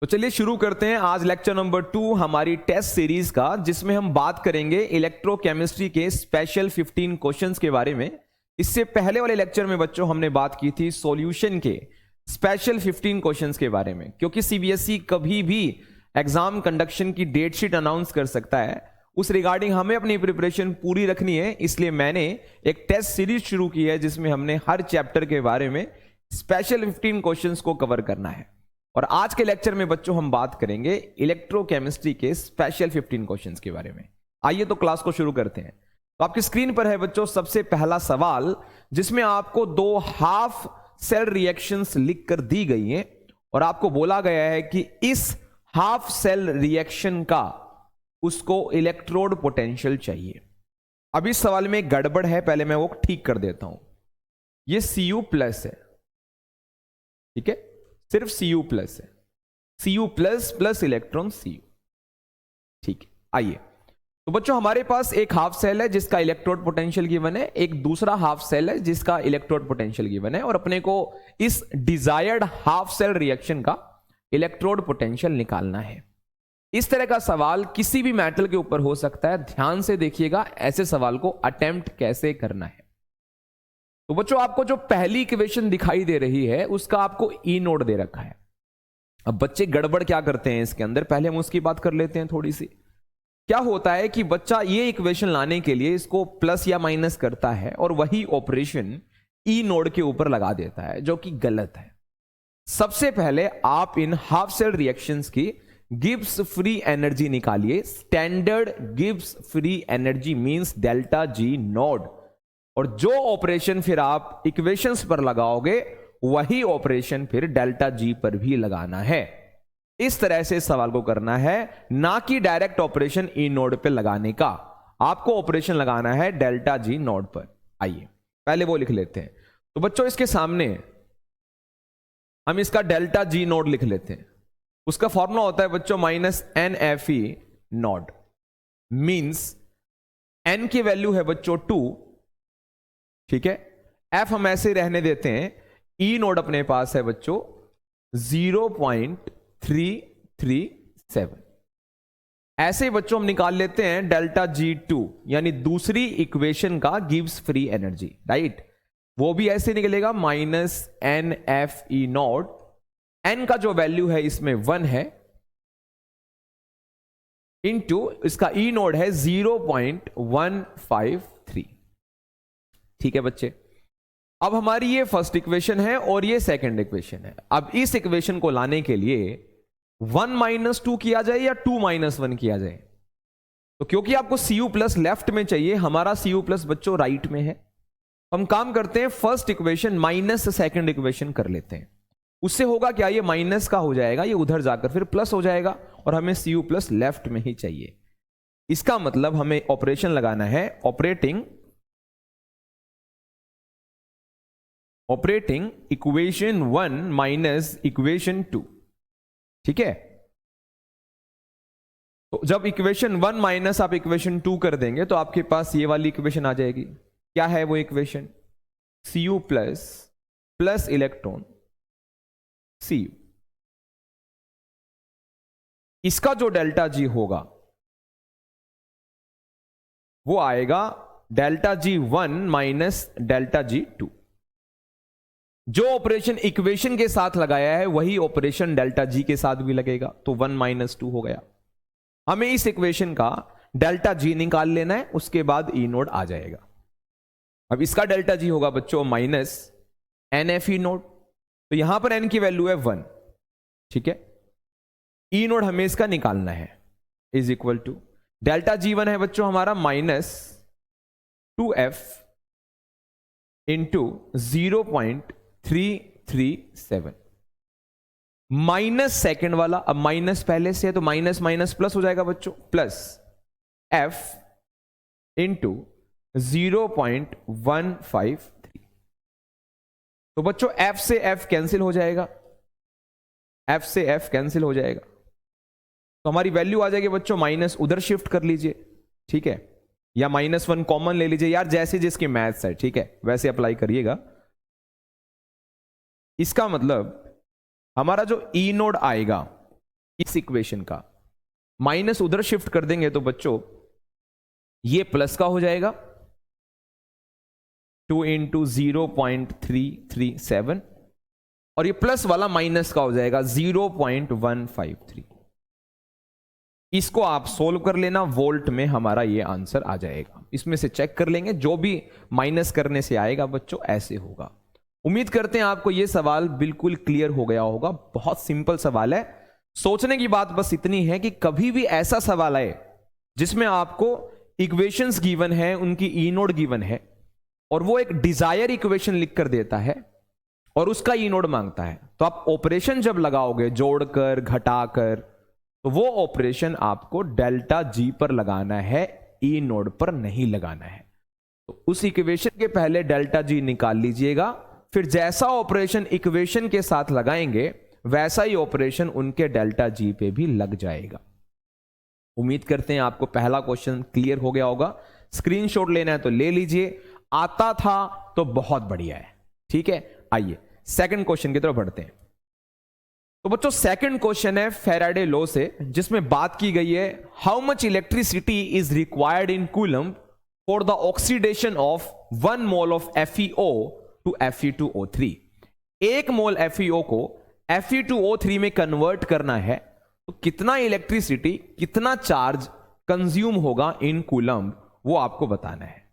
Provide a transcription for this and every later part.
तो चलिए शुरू करते हैं आज लेक्चर नंबर 2 हमारी टेस्ट सीरीज का, जिसमें हम बात करेंगे इलेक्ट्रोकेमिस्ट्री के स्पेशल 15 क्वेश्चंस के बारे में। इससे पहले वाले लेक्चर में बच्चों हमने बात की थी सॉल्यूशन के स्पेशल 15 क्वेश्चंस के बारे में, क्योंकि सीबीएसई कभी भी एग्जाम कंडक्शन की डेट शीट अनाउंस कर सकता है। उस रिगार्डिंग हमें अपनी प्रिपरेशन पूरी रखनी है, इसलिए मैंने एक टेस्ट सीरीज शुरू की है जिसमें हमने हर चैप्टर के बारे में स्पेशल 15 क्वेश्चंस को कवर करना है। और आज के लेक्चर में बच्चों हम बात करेंगे इलेक्ट्रोकेमिस्ट्री के स्पेशल 15 क्वेश्चंस के बारे में। आइए तो क्लास को शुरू करते हैं। तो आपकी स्क्रीन पर है बच्चों सबसे पहला सवाल, जिसमें आपको दो हाफ सेल रिएक्शंस लिखकर दी गई हैं और आपको बोला गया है कि इस हाफ सेल रिएक्शन का उसको इलेक्ट्रोड पोटेंशियल चाहिए। अब इस सवाल में एक गड़बड़ है, पहले मैं वो ठीक कर देता हूं। ये Cu प्लस है, ठीक है, सिर्फ Cu प्लस है, Cu plus plus electron Cu, ठीक है। आइए तो बच्चों हमारे पास एक हाफ सेल है जिसका इलेक्ट्रोड पोटेंशियल गिवन है, एक दूसरा हाफ सेल है जिसका इलेक्ट्रोड पोटेंशियल गिवन है, और अपने को इस डिजायर्ड हाफ सेल रिएक्शन का इलेक्ट्रोड पोटेंशियल निकालना है। इस तरह का सवाल किसी भी मेटल के ऊपर हो सकता है। ध्यान से देखिएगा ऐसे सवाल को अटेम्प्ट कैसे करना है। तो बच्चों आपको जो पहली इक्वेशन दिखाई दे रही है उसका आपको ई नोड दे रखा है। अब बच्चे गड़बड़ क्या करते हैं इसके अंदर, पहले हम उसकी बात कर लेते हैं थोड़ी सी। क्या होता है कि बच्चा ये इक्वेशन लाने के लिए इसको प्लस या माइनस करता है और वही ऑपरेशन ई नोड के ऊपर लगा देता है, जो कि गलत है। सबसे पहले आप इन हाफ सेल रिएक्शंस की गिब्स फ्री एनर्जी निकालिए। Standard Gibbs free energy means delta G node, और जो ऑपरेशन फिर आप इक्वेशंस पर लगाओगे वही ऑपरेशन फिर डेल्टा जी पर भी लगाना है। इस तरह से सवाल को करना है, ना कि डायरेक्ट ऑपरेशन ई नोड पे लगाने का। आपको ऑपरेशन लगाना है डेल्टा जी नोड पर। आइए पहले वो लिख लेते हैं। तो बच्चों इसके सामने हम इसका डेल्टा जी नोड लिख लेते हैं। उसका फॉर्मूला होता है बच्चों minus n f e naught, means n की वैल्यू है बच्चों 2, ठीक है। एफ हम ऐसे रहने देते हैं। ई नोड अपने पास है बच्चों 0.337। ऐसे बच्चों हम निकाल लेते हैं डेल्टा G2, यानी दूसरी इक्वेशन का गिव्स फ्री एनर्जी, राइट। वो भी ऐसे निकलेगा minus n f e naught. N का जो वैल्यू है इसमें 1 है, इंटू इसका ई नोड है 0.153, ठीक है बच्चे। अब हमारी ये फर्स्ट इक्वेशन है और ये सेकंड इक्वेशन है। अब इस इक्वेशन को लाने के लिए 1 - 2 किया जाए या 2 - 1 किया जाए। तो क्योंकि आपको Cu प्लस लेफ्ट में चाहिए, हमारा Cu प्लस बच्चों राइट में है, हम काम करते हैं first equation minus second equation कर लेते हैं। उससे होगा क्या, ये माइनस का हो जाएगा, ये उधर जाकर फिर प्लस हो जाएगा, और हमें Cu प्लस लेफ्ट में ही चाहिए। इसका मतलब हमें ऑपरेशन लगाना है ऑपरेटिंग इक्वेशन 1 माइनस इक्वेशन 2, ठीक है। तो जब इक्वेशन 1 माइनस आप इक्वेशन 2 कर देंगे तो आपके पास ये वाली इक्वेशन आ जाएगी। क्या है वो equation, Cu plus plus electron Cu। इसका जो डेल्टा जी होगा वो आएगा delta G1 minus delta G2। जो ऑपरेशन इक्वेशन के साथ लगाया है वही ऑपरेशन डेल्टा जी के साथ भी लगेगा, तो 1 - 2 हो गया। हमें इस इक्वेशन का डेल्टा जी निकाल लेना है, उसके बाद ई नोड आ जाएगा। अब इसका डेल्टा जी होगा बच्चों minus n f e naught, तो यहां पर एन की वैल्यू है 1, ठीक है। ई नोड हमें इसका निकालना है, is equal to delta G1 है बच्चों हमारा minus 2f into 0.337 minus second वाला। अब माइनस पहले से है तो माइनस माइनस प्लस हो जाएगा बच्चों, प्लस f इंटू 0.153। तो बच्चों f से f कैंसिल हो जाएगा, f से f कैंसिल हो जाएगा, तो हमारी वैल्यू आ जाएगी बच्चों माइनस, उधर शिफ्ट कर लीजिए, ठीक है, या -1 कॉमन ले लीजिए, यार जैसे जिसकी मैथ्स है, ठीक है, वैसे अप्लाई करिएगा। इसका मतलब हमारा जो ई नोड आएगा इस इक्वेशन का माइनस उधर शिफ्ट कर देंगे तो बच्चों ये प्लस का हो जाएगा 2 इंटू 0.337 और ये प्लस वाला माइनस का हो जाएगा 0.153। इसको आप सोल्व कर लेना, वोल्ट में हमारा ये आंसर आ जाएगा। इसमें से चेक कर लेंगे, जो भी माइनस करने से आएगा बच्चों ऐसे होगा। उम्मीद करते हैं आपको ये सवाल बिल्कुल क्लियर हो गया होगा। बहुत सिंपल सवाल है। सोचने की बात बस इतनी है कि कभी भी ऐसा सवाल आए जिसमें आपको इक्वेशंस गिवन है, उनकी ई नोड गिवन है और वो एक डिजायर इक्वेशन लिख कर देता है और उसका ई नोड मांगता है, तो आप ऑपरेशन जब लगाओगे जोड़कर घटाकर, तो वो ऑपरेशन आपको डेल्टा जी पर लगाना है, ई नोड पर नहीं लगाना है। तो उस इक्वेशन के पहले डेल्टा जी निकाल लीजिएगा, फिर जैसा ऑपरेशन इक्वेशन के साथ लगाएंगे वैसा ही ऑपरेशन उनके डेल्टा जी पे भी लग जाएगा। उम्मीद करते हैं आपको पहला क्वेश्चन क्लियर हो गया होगा। स्क्रीनशॉट लेना है तो ले लीजिए, आता था तो बहुत बढ़िया है। ठीक है, आइए सेकंड क्वेश्चन की तरफ बढ़ते हैं। तो बच्चों सेकंड क्वेश्चन है फैराडे लॉ से, जिसमें बात की गई है how much electricity is required in coulomb for the oxidation of 1 mole of FeO to Fe2O3। 1 mole FeO को Fe2O3 में कन्वर्ट करना है तो कितना इलेक्ट्रिसिटी, कितना चार्ज कंज्यूम होगा इन कूलम, वो आपको बताना है।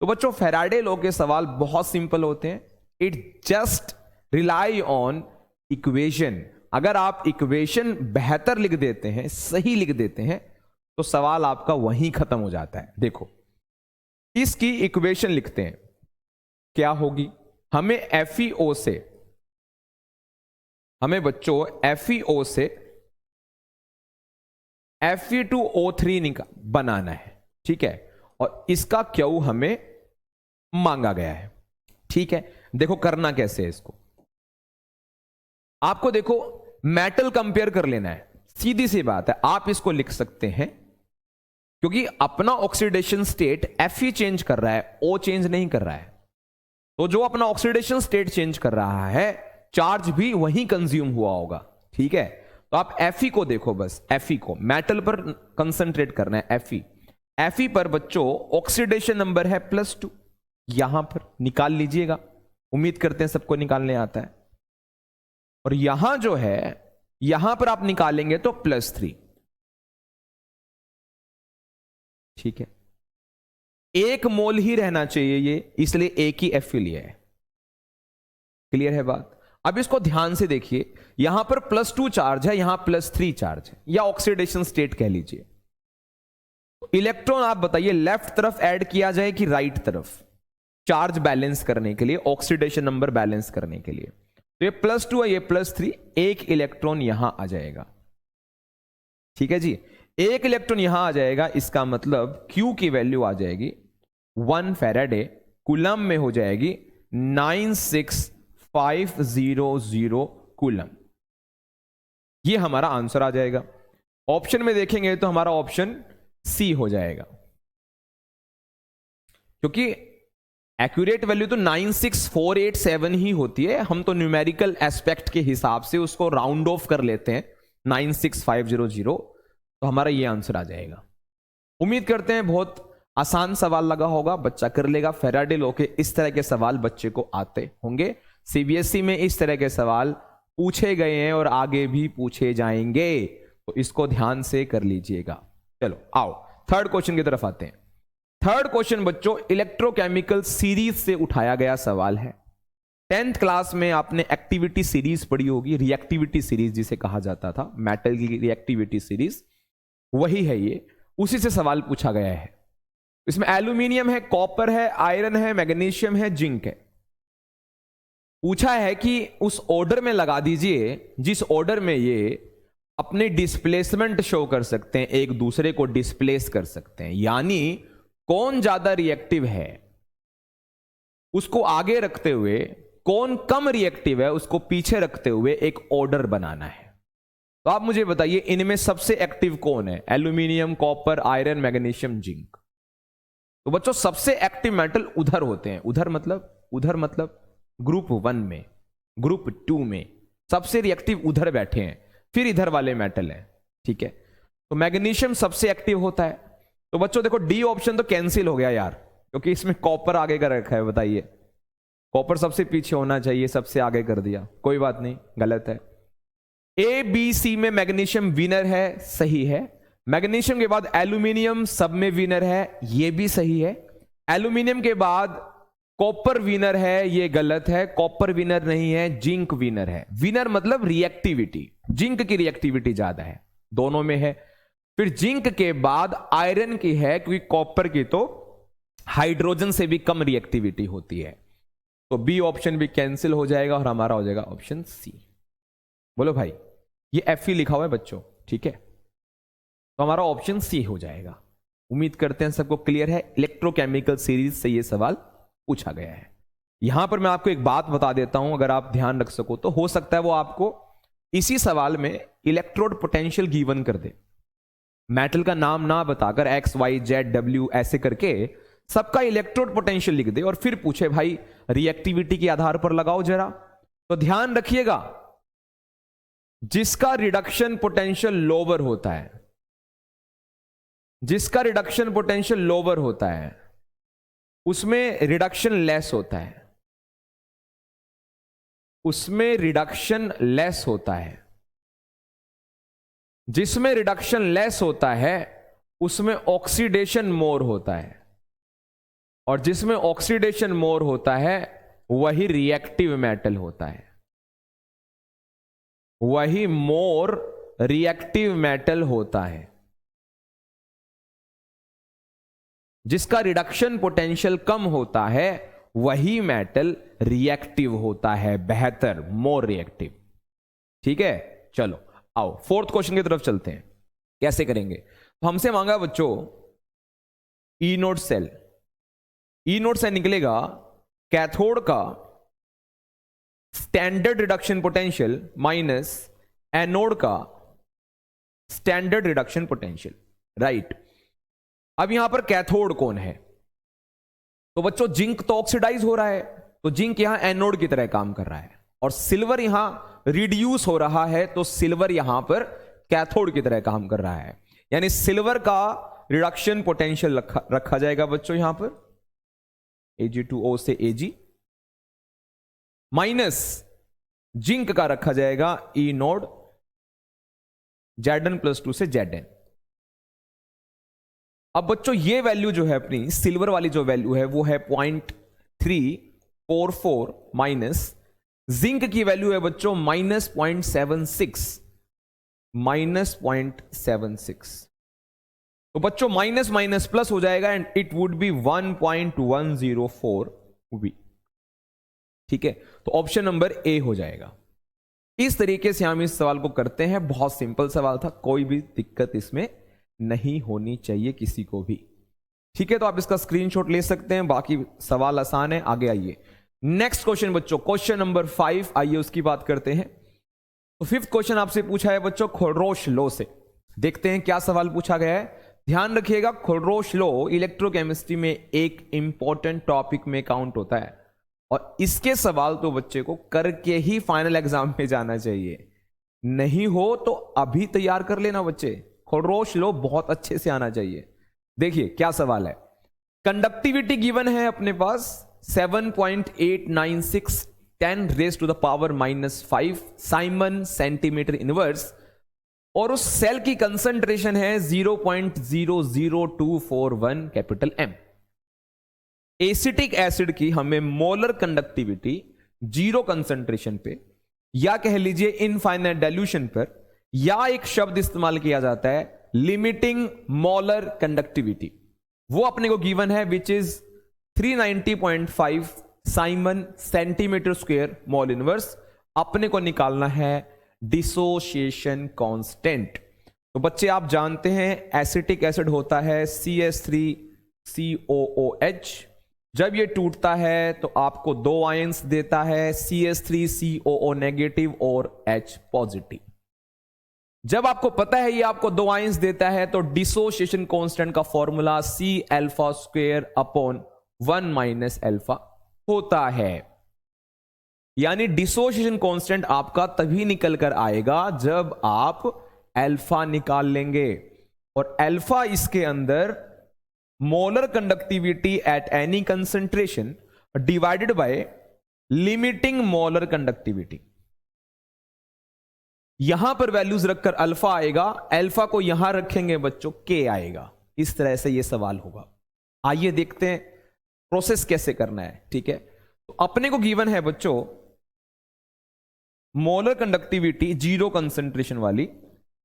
तो बच्चों फैराडे लॉ के सवाल बहुत सिंपल होते हैं। It just rely on equation. अगर आप इक्वेशन बेहतर लिख देते हैं, सही लिख देते हैं, तो सवाल आपका वहीं खत्म हो जाता है। देखो इसकी इक्वेशन लिखते हैं, क्या होगी, हमें FeO से, हमें बच्चों FeO से Fe2O3 बनाना है। ठीक है, और इसका क्यू हमें मांगा गया है। ठीक है, देखो करना कैसे है इसको। आपको देखो मेटल कंपेयर कर लेना है, सीधी सी बात है। आप इसको लिख सकते हैं क्योंकि अपना ऑक्सीडेशन स्टेट Fe चेंज कर रहा है, O चेंज नहीं कर रहा है। तो जो अपना ऑक्सीडेशन स्टेट चेंज कर रहा है, चार्ज भी वहीं कंज्यूम हुआ होगा। ठीक है, तो आप Fe को देखो, बस Fe को, मेटल पर कंसंट्रेट करना है। Fe पर बच्चों ऑक्सीडेशन नंबर है +2, यहां पर निकाल लीजिएगा। उम्मीद करते हैं सबको निकालने आता है। और यहां जो है, यहां पर आप निकालेंगे तो +3। ठीक है, 1 मोल ही रहना चाहिए ये, इसलिए एक ही Fe लिया है। क्लियर है बात। अब इसको ध्यान से देखिए, यहां पर +2 चार्ज है, यहां +3 चार्ज है, या ऑक्सीडेशन स्टेट कह लीजिए। इलेक्ट्रॉन आप बताइए लेफ्ट तरफ ऐड किया जाए कि राइट तरफ, चार्ज बैलेंस करने के लिए, ऑक्सीडेशन नंबर बैलेंस करने के लिए। तो ये +2 है, ये +3, एक इलेक्ट्रॉन यहां आ जाएगा। ठीक है जी, एक इलेक्ट्रॉन यहां आ जाएगा, इसका मतलब Q की वैल्यू आ जाएगी 1 फैराडे, कूलम में हो जाएगी 96500 कूलम। ये हमारा आंसर आ जाएगा। ऑप्शन में देखेंगे तो हमारा ऑप्शन सी हो जाएगा, क्योंकि एक्यूरेट वैल्यू तो 96487 ही होती है। हम तो न्यूमेरिकल एस्पेक्ट के हिसाब से उसको राउंड ऑफ कर लेते हैं 96500, तो हमारा ये आंसर आ जाएगा। उम्मीद करते हैं बहुत आसान सवाल लगा होगा, बच्चा कर लेगा। फैराडे लॉ के इस तरह के सवाल बच्चे को आते होंगे। CBSE में इस तरह के सवाल पूछे गए हैं और आगे भी पूछे जाएंगे, तो इसको ध्यान से कर लीजिएगा। चलो आओ थर्ड क्वेश्चन की तरफ आते हैं। थर्ड क्वेश्चन बच्चों इलेक्ट्रोकेमिकल सीरीज से उठाया गया सवाल है। 10th क्लास में आपने एक्टिविटी सीरीज पढ़ी होगी, रिएक्टिविटी सीरीज जिसे कहा जाता था, मेटल की रिएक्टिविटी सीरीज, वही है ये। उसी से सवाल पूछा गया है। इसमें एल्यूमिनियम है, कॉपर है, आयरन है, मैग्नीशियम है, जिंक है। पूछा है कि उस ऑर्डर में लगा दीजिए जिस ऑर्डर में ये अपने डिस्प्लेसमेंट शो कर सकते हैं, एक दूसरे को डिस्प्लेस कर सकते हैं। यानी कौन ज्यादा रिएक्टिव है उसको आगे रखते हुए, कौन कम रिएक्टिव है उसको पीछे रखते हुए एक ऑर्डर बनाना है। तो आप मुझे बताइए इनमें सबसे एक्टिव कौन है? Aluminium, copper, iron, magnesium, zinc. तो बच्चों सबसे एक्टिव मेटल उधर होते हैं। उधर मतलब ग्रुप 1 में, ग्रुप 2 में सबसे रिएक्टिव उधर बैठे हैं। फिर इधर वाले मेटल है, ठीक है। तो मैग्नीशियम सबसे एक्टिव होता है। तो बच्चों देखो डी ऑप्शन तो कैंसिल हो गया यार, क्योंकि इसमें कॉपर आगे का रखा है। बताइए, कॉपर सबसे पीछे होना चाहिए, सबसे आगे कर दिया, कोई बात नहीं, गलत है। ए बी सी में मैग्नीशियम विनर है, सही है। मैग्नीशियम के बाद एल्यूमिनियम सब में विनर है, यह भी सही है। एल्यूमिनियम के बाद कॉपर विनर है, यह गलत है। कॉपर विनर नहीं है, जिंक विनर है। विनर मतलब रिएक्टिविटी, जिंक की रिएक्टिविटी ज्यादा है, दोनों में है। फिर जिंक के बाद आयरन की है, क्योंकि कॉपर की तो हाइड्रोजन से भी कम रिएक्टिविटी होती है। तो बी ऑप्शन भी कैंसिल हो जाएगा और हमारा हो जाएगा ऑप्शन सी। बोलो भाई, ये एफ ही लिखा हुआ है बच्चों, ठीक है। तो हमारा ऑप्शन सी हो जाएगा। उम्मीद करते हैं सबको क्लियर है। इलेक्ट्रोकेमिकल सीरीज से ये सवाल पूछा गया है। यहां पर मैं आपको एक बात बता देता हूं, अगर आप ध्यान रख सको तो हो सकता है वो आपको इसी सवाल में इलेक्ट्रोड पोटेंशियल गिवन कर दे, मेटल का नाम ना बताकर एक्स वाई जेड डब्ल्यू ऐसे करके सबका इलेक्ट्रोड पोटेंशियल लिख दे और फिर पूछे भाई रिएक्टिविटी के आधार पर लगाओ जरा। तो ध्यान रखिएगा, जिसका रिडक्शन पोटेंशियल लोअर होता है, जिसका रिडक्शन पोटेंशियल लोअर होता है उसमें रिडक्शन लेस होता है, उसमें रिडक्शन लेस होता है। जिसमें रिडक्शन लेस होता है उसमें ऑक्सीडेशन मोर होता है, और जिसमें ऑक्सीडेशन मोर होता है वही रिएक्टिव मेटल होता है, वही मोर रिएक्टिव मेटल होता है। जिसका रिडक्शन पोटेंशियल कम होता है वही मेटल रिएक्टिव होता है, बेहतर, मोर रिएक्टिव, ठीक है। चलो आओ फोर्थ क्वेश्चन की तरफ चलते हैं। कैसे करेंगे? तो हमसे मांगा बच्चों e naught cell, e naught से निकलेगा कैथोड का standard reduction potential minus anode का स्टैंडर्ड रिडक्शन पोटेंशियल, राइट। अब यहां पर कैथोड कौन है? तो बच्चों जिंक तो ऑक्सीडाइज हो रहा है, तो जिंक यहां एनोड की तरह काम कर रहा है, और सिल्वर यहां रिड्यूस हो रहा है, तो सिल्वर यहां पर कैथोड की तरह काम कर रहा है। यानी सिल्वर का रिडक्शन पोटेंशियल रखा जाएगा बच्चों यहां पर Ag2O से Ag, माइनस जिंक का रखा जाएगा ई नोड Zn+2 से Zn। अब बच्चों ये वैल्यू जो है अपनी सिल्वर वाली जो वैल्यू है वो है 0.344 माइनस जिंक की वैल्यू है बच्चों -0.76, -0.76। तो बच्चों माइनस माइनस प्लस हो जाएगा and it would be 1.104 V, ठीक है। तो ऑप्शन नंबर ए हो जाएगा। इस तरीके से हम इस सवाल को करते हैं। बहुत सिंपल सवाल था, कोई भी दिक्कत इसमें नहीं होनी चाहिए किसी को भी, ठीक है। तो आप इसका स्क्रीनशॉट ले सकते हैं, बाकी सवाल आसान है। आगे आइए, नेक्स्ट क्वेश्चन बच्चों, क्वेश्चन नंबर 5, आइए उसकी बात करते हैं। तो फिफ्थ क्वेश्चन आपसे पूछा है बच्चों खोलरोश लॉ से। देखते हैं क्या सवाल पूछा गया है। ध्यान रखिएगा, खोलरोश लॉ इलेक्ट्रोकेमिस्ट्री में एक इंपॉर्टेंट टॉपिक में काउंट होता है, और इसके सवाल तो बच्चे को करके ही फाइनल एग्जाम में जाना चाहिए। नहीं हो तो अभी तैयार कर लेना बच्चे, खोलरोश लॉ बहुत अच्छे से आना चाहिए। देखिए क्या सवाल है। कंडक्टिविटी गिवन है अपने पास 7.896 10⁻⁻⁵ साइमन सेंटीमीटर इनवर्स, और उस सेल की कंसंट्रेशन है 0.00241 कैपिटल एम। एसिटिक एसिड की हमें मोलर कंडक्टिविटी 0 कंसंट्रेशन पे, या कह लीजिए इनफाइनाइट डाइल्यूशन पर, या एक शब्द इस्तेमाल किया जाता है लिमिटिंग मोलर कंडक्टिविटी, वो अपने को गिवन है which is 390.5 Simon centimetre square mole inverse. अपने को निकालना है डिसोसिएशन कांस्टेंट। तो बच्चे आप जानते हैं एसिटिक एसिड होता है CH3COOH, जब ये टूटता है तो आपको 2 आयंस देता है CH3COO नेगेटिव और H पॉजिटिव। जब आपको पता है ये आपको 2 आयंस देता है तो डिसोसिएशन कांस्टेंट का फॉर्मूला C⁴/1 - α होता है। यानी डिसोसिएशन कांस्टेंट आपका तभी निकल कर आएगा जब आप अल्फा निकाल लेंगे, और अल्फा इसके अंदर molar conductivity at any concentration divided bye limiting molar conductivity. यहां पर वैल्यूज रखकर अल्फा आएगा, अल्फा को यहां रखेंगे बच्चों के आएगा। इस तरह से यह सवाल होगा। आइए देखते हैं प्रोसेस कैसे करना है। ठीक है, तो अपने को गिवन है बच्चों मोलर कंडक्टिविटी जीरो कंसंट्रेशन वाली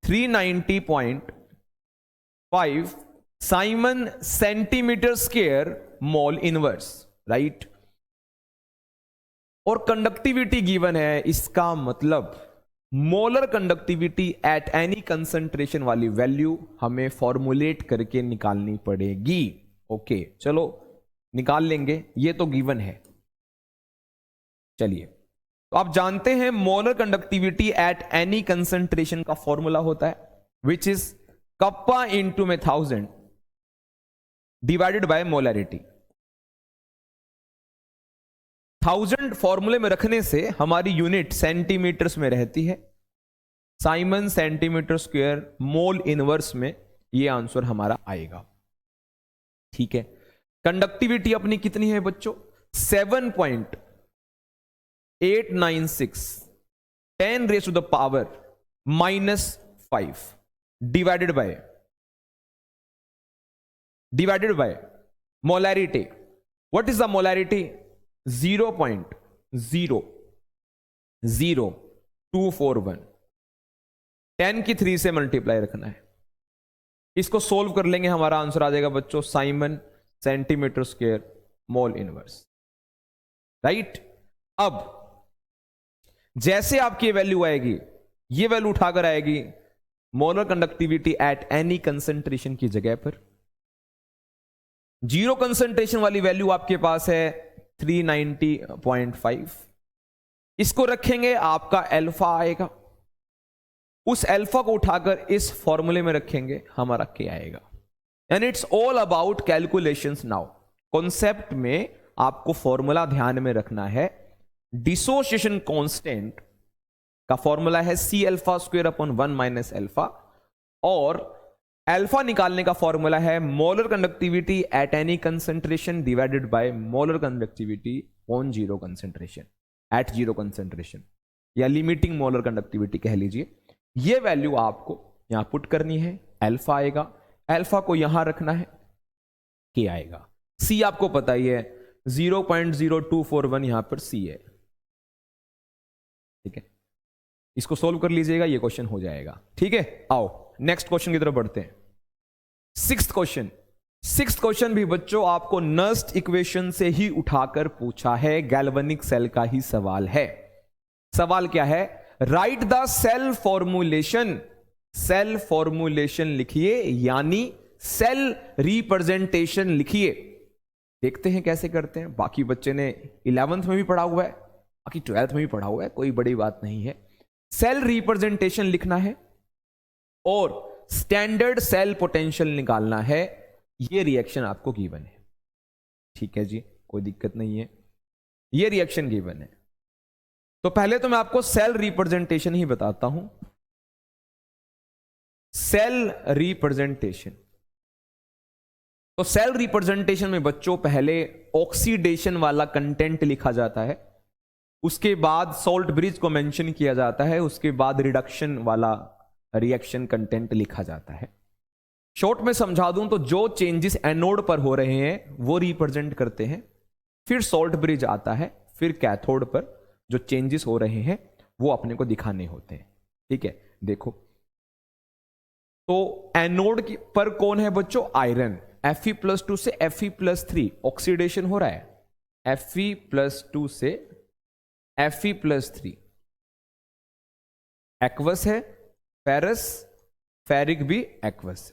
390.5 Simon centimetre square mole inverse, right. और कंडक्टिविटी गिवन है, इसका मतलब molar conductivity at any concentration वाली वैल्यू हमें फॉर्मुलेट करके निकालनी पड़ेगी। ओके, चलो निकाल लेंगे, ये तो गिवन है। चलिए, तो आप जानते हैं molar conductivity at any concentration का फॉर्मूला होता है विच इज कप्पा इंटू में 1000 डिवाइडेड बाय मोलैरिटी। 1000 फॉर्मूले में रखने से हमारी यूनिट सेंटीमीटर्स में रहती है, Simon centimetre square mole inverse में ये आंसर हमारा आएगा। ठीक है, कंडक्टिविटी अपनी कितनी है बच्चों 7.896 10⁻⁻⁵ divided by molarity. What is the molarity 0.00241, 10 की 3 से मल्टीप्लाई रखना है। इसको सोल्व कर लेंगे, हमारा आंसर आ जाएगा बच्चों Simon centimetre square mole inverse, right. अब जैसे आपकी वैल्यू आएगी, ये वैल्यू उठाकर आएगी molar conductivity at any concentration की जगह पर। जीरो कंसंट्रेशन वाली वैल्यू आपके पास है 390.5, इसको रखेंगे, आपका अल्फा आएगा। उस अल्फा को उठाकर इस फॉर्मूले में रखेंगे, हमारा के आएगा। And it's all about calculations now. Concept में आपको फॉर्मूला ध्यान में रखना है। डिसोसिएशन कांस्टेंट का फॉर्मूला है c alpha square upon 1 minus alpha, और अल्फा निकालने का फॉर्मूला है molar conductivity at any concentration divided by molar conductivity on zero concentration, at zero concentration, या लिमिटिंग मोलर कंडक्टिविटी कह लीजिए। ये वैल्यू आपको यहां पुट करनी है, अल्फा आएगा, अल्फा को यहां रखना है, के आएगा। सी आपको पता ही है 0.0241 यहां पर सी है। ठीक है, इसको सोल्व कर लीजिएगा, ये क्वेश्चन हो जाएगा। ठीक है, आओ नेक्स्ट क्वेश्चन की तरफ बढ़ते हैं। सिक्स्थ क्वेश्चन भी बच्चों आपको नर्स्ट इक्वेशन से ही उठाकर पूछा है, गैल्वेनिक सेल का ही सवाल है। सवाल क्या है, write the cell formulation. Cell formulation लिखिए, यानी सेल रिप्रेजेंटेशन लिखिए। देखते हैं कैसे करते हैं। बाकी बच्चे ने 11th में भी पढ़ा हुआ है, बाकी 12th में भी पढ़ा हुआ है, कोई बड़ी बात नहीं है। सेल रिप्रेजेंटेशन लिखना है और स्टैंडर्ड सेल पोटेंशियल निकालना है। ये रिएक्शन आपको गिवन है। ठीक है जी, कोई दिक्कत नहीं है, ये रिएक्शन गिवन है। तो पहले तो मैं आपको सेल रिप्रेजेंटेशन ही बताता हूं। सेल रिप्रेजेंटेशन, तो सेल रिप्रेजेंटेशन में बच्चों पहले ऑक्सीडेशन वाला कंटेंट लिखा जाता है, उसके बाद सॉल्ट ब्रिज को मेंशन किया जाता है, उसके बाद रिडक्शन वाला रिएक्शन कंटेंट लिखा जाता है। शॉर्ट में समझा दूं तो जो चेंजेस एनोड पर हो रहे हैं वो रिप्रेजेंट करते हैं, फिर सॉल्ट ब्रिज आता है, फिर कैथोड पर जो चेंजेस हो रहे हैं वो अपने को दिखाने होते हैं। ठीक है, देखो तो एनोड पर कौन है बच्चों, आयरन। Fe+2 से Fe+3 ऑक्सीडेशन हो रहा है, Fe+2 से Fe+3 एक्वस है, फेरस फेरिक भी एक्वस है।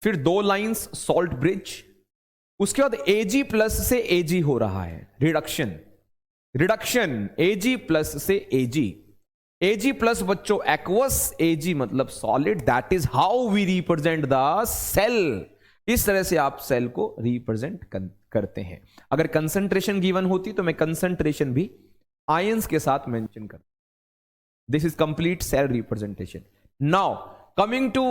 फिर दो लाइंस सॉल्ट ब्रिज, उसके बाद Ag+ से Ag हो रहा है, रिडक्शन Ag+ से Ag+ बच्चों एक्वस, Ag मतलब solid. That is how we represent the cell. इस तरह से आप सेल को रिप्रेजेंट करते हैं। अगर कंसंट्रेशन गिवन होती तो मैं कंसंट्रेशन भी आयंस के साथ मेंशन कर। This is complete cell representation. Now coming to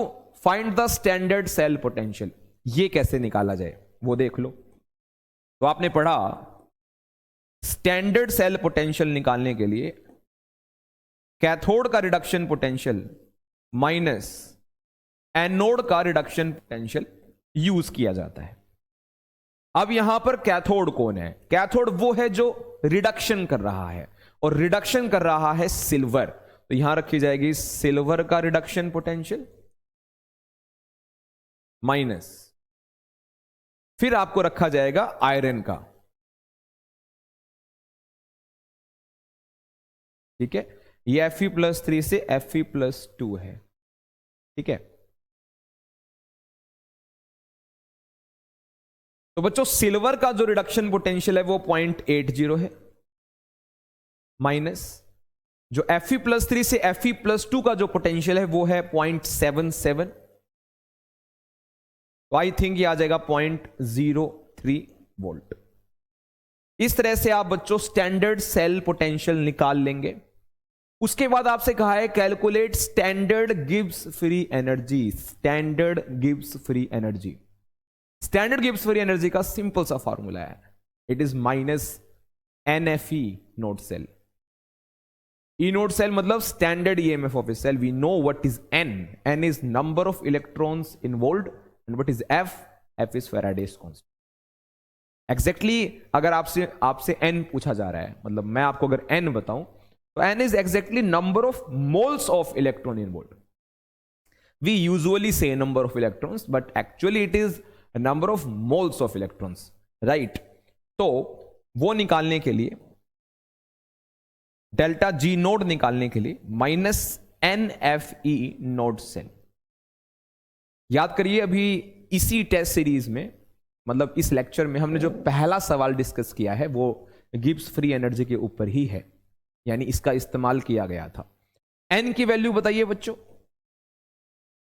find the standard cell potential, ये कैसे निकाला जाए वो देख लो। तो आपने पढ़ा स्टैंडर्ड सेल पोटेंशियल निकालने के लिए कैथोड का रिडक्शन पोटेंशियल माइनस एनोड का रिडक्शन पोटेंशियल यूज किया जाता है। अब यहां पर कैथोड कौन है? कैथोड वो है जो रिडक्शन कर रहा है, और रिडक्शन कर रहा है सिल्वर, तो यहां रखी जाएगी सिल्वर का रिडक्शन पोटेंशियल माइनस, फिर आपको रखा जाएगा आयरन का। ठीक है, ये Fe+3 से Fe+2 है। ठीक है, तो बच्चों सिल्वर का जो रिडक्शन पोटेंशियल है वो 0.80 है, माइनस जो Fe+3 से Fe+2 का जो पोटेंशियल है वो है 0.77, तो आई थिंक ये आ जाएगा 0.03 वोल्ट। इस तरह से आप बच्चों स्टैंडर्ड सेल पोटेंशियल निकाल लेंगे। उसके बाद आपसे कहा है calculate standard Gibbs free energy. Standard Gibbs free energy, standard Gibbs free energy का सिंपल सा फॉर्मूला है, it is minus NFE nought cell. E nought cell मतलब standard EMF of a cell. We know what is N, N is number of electrons involved, and what is F, F is Faraday's constant. Exactly अगर आपसे N पूछा जा रहा है, मतलब मैं आपको अगर N बताऊं तो N is exactly number of moles of electron involved. We usually say number of electrons, but actually it is a number of moles of electrons, right? तो वो निकालने के लिए डेल्टा G नोड निकालने के लिए माइनस NFE नोड सेल। याद करिए अभी इसी टेस्ट सीरीज में, मतलब इस लेक्चर में हमने जो पहला सवाल डिस्कस किया है वो गिब्स फ्री एनर्जी के ऊपर ही है, यानी इसका इस्तेमाल किया गया था। N की वैल्यू बताइए बच्चों,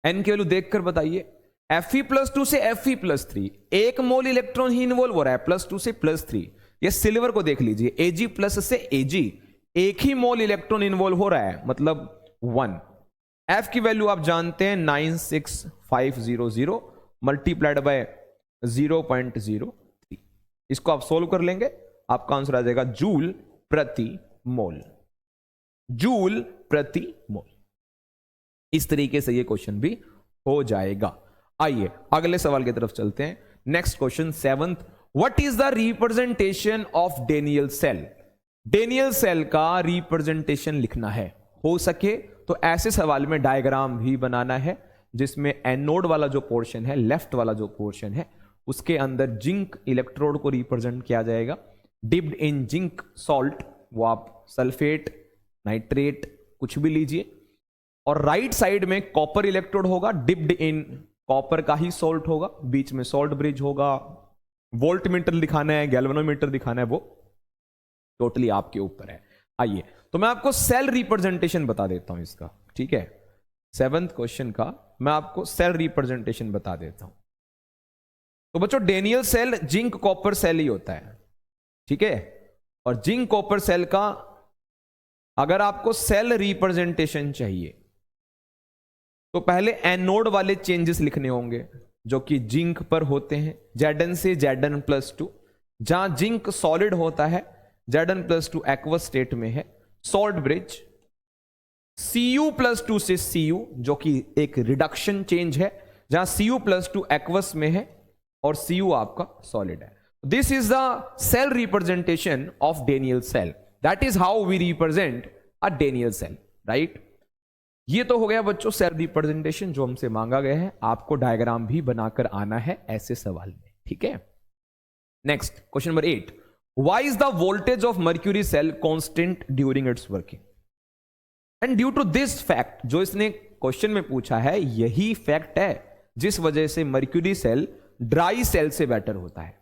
N की वैल्यू देखकर बताइए। Fe+2 से Fe+3 एक मोल इलेक्ट्रॉन ही इन्वॉल्व हो रहा है, +2 से +3। ये सिल्वर को देख लीजिए, Ag+ से Ag एक ही मोल इलेक्ट्रॉन इन्वॉल्व हो रहा है, मतलब 1। F की वैल्यू आप जानते हैं 96500 मल्टीप्लाइड बाय 0.03। इसको आप सोल्व कर लेंगे, आपका आंसर आ जाएगा जूल प्रति मोल। जूल प्रति मोल। इस तरीके से ये क्वेश्चन भी हो जाएगा। आइए अगले सवाल की तरफ चलते हैं। Next question 7th, what is the representation of Daniell cell? Daniell cell का रिप्रेजेंटेशन लिखना है, हो सके तो ऐसे सवाल में डायग्राम भी बनाना है, जिसमें एनोड वाला जो पोर्शन है, लेफ्ट वाला जो पोर्शन है, उसके अंदर जिंक इलेक्ट्रोड को रिप्रेजेंट किया जाएगा, डिप्ड इन जिंक सॉल्ट, वो आप सल्फेट, नाइट्रेट कुछ भी लीजिए, और राइट साइड में कॉपर इलेक्ट्रोड होगा, डिप्ड इन कॉपर का ही सॉल्ट होगा, बीच में सॉल्ट ब्रिज होगा, वोल्ट मीटर दिखाना है, गैल्वेनोमीटर दिखाना है, वो टोटली आपके ऊपर है। आइए तो मैं आपको सेल रिप्रेजेंटेशन बता देता हूं इसका। ठीक है, 7th क्वेश्चन का मैं आपको सेल रिप्रेजेंटेशन बता देता हूं। तो बच्चों Daniel cell zinc copper cell ही होता है। ठीक है, और जिंक कॉपर सेल का अगर आपको सेल रिप्रेजेंटेशन चाहिए तो पहले एनोड वाले चेंजेस लिखने होंगे जो कि जिंक पर होते हैं, Zn से Zn+2। जहां जिंक सॉलिड होता है, Zn+2 एक्वस स्टेट में है, सॉल्ट ब्रिज। Cu+2 से Cu जो कि एक रिडक्शन चेंज है, जहां Cu+2 एक्वस में है और Cu आपका सॉलिड है। This is the cell representation of Daniell cell. That is how we represent a Daniell cell, right? ये तो हो गया बच्चों सेल रिप्रेजेंटेशन जो हमसे मांगा गया है। आपको डायग्राम भी बनाकर आना है ऐसे सवाल में। ठीक है, next question number 8, why is the voltage of mercury cell constant during its working? And due to this fact, जो इसने क्वेश्चन में पूछा है, यही फैक्ट है जिस वजह से मर्क्यूरी सेल ड्राई सेल से बेटर होता है।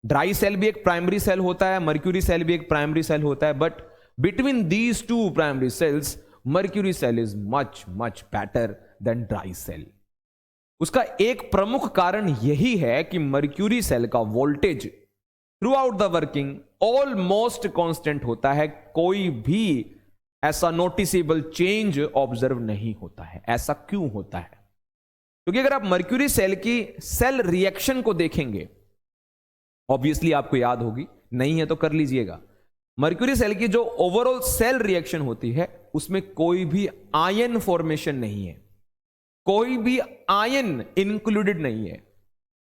ड्राई सेल भी एक प्राइमरी सेल होता है, मर्क्यूरी सेल भी एक प्राइमरी सेल होता है, but between these two primary cells mercury cell is much much better than dry cell. उसका एक प्रमुख कारण यही है कि मर्क्यूरी सेल का voltage throughout the working almost constant होता है, कोई भी ऐसा नोटिसेबल चेंज ऑब्जर्व नहीं होता है। ऐसा क्यों होता है? क्योंकि अगर आप मर्क्यूरी सेल की सेल रिएक्शन को देखेंगे, ऑब्वियसली आपको याद होगी, नहीं है तो कर लीजिएगा। मर्क्यूरी सेल की जो ओवरऑल सेल रिएक्शन होती है उसमें कोई भी आयन फॉर्मेशन नहीं है, कोई भी आयन इंक्लूडेड नहीं है।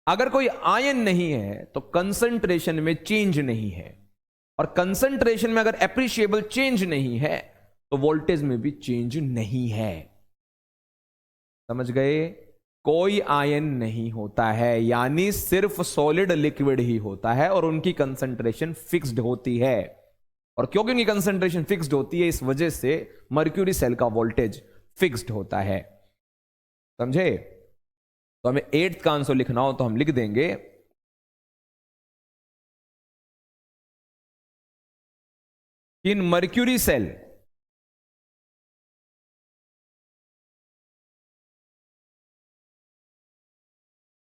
अगर कोई आयन नहीं है तो कंसंट्रेशन में चेंज नहीं है, और कंसंट्रेशन में अगर एप्रिशिएबल चेंज नहीं है तो वोल्टेज में भी चेंज नहीं है। समझ गए? कोई आयन नहीं होता है, यानी सिर्फ सॉलिड लिक्विड ही होता है, और उनकी कंसंट्रेशन फिक्स्ड होती है। और क्योंकि उनकी कंसंट्रेशन फिक्स्ड होती है, इस वजह से मर्क्यूरी सेल का वोल्टेज फिक्स्ड होता है। समझे? तो हमें 8th का आंसर लिखना हो तो हम लिख देंगे in mercury cell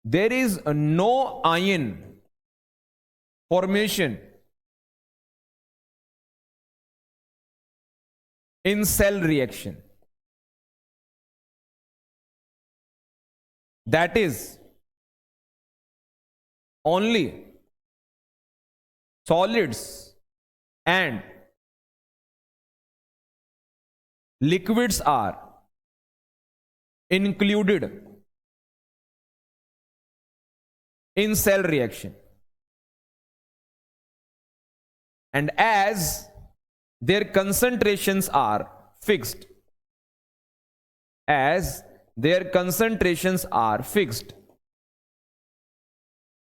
there is no ion formation in cell reaction. That is only solids and liquids are included in cell reaction, and as their concentrations are fixed,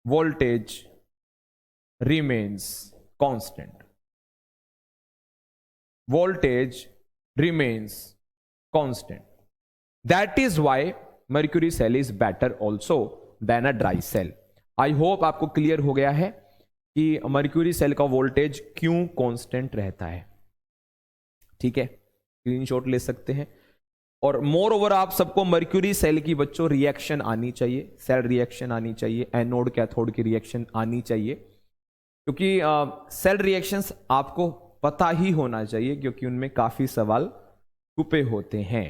voltage remains constant. That is why mercury cell is better also than a dry cell. I hope आपको clear हो गया है कि mercury cell का voltage क्यों constant रहता है। ठीक है, स्क्रीनशॉट ले सकते हैं। और मोर ओवर आप सबको मर्क्यूरी सेल की बच्चों रिएक्शन आनी चाहिए, सेल रिएक्शन आनी चाहिए, एनोड कैथोड की रिएक्शन आनी चाहिए, क्योंकि सेल रिएक्शंस आपको पता ही होना चाहिए, क्योंकि उनमें काफी सवाल छुपे होते हैं।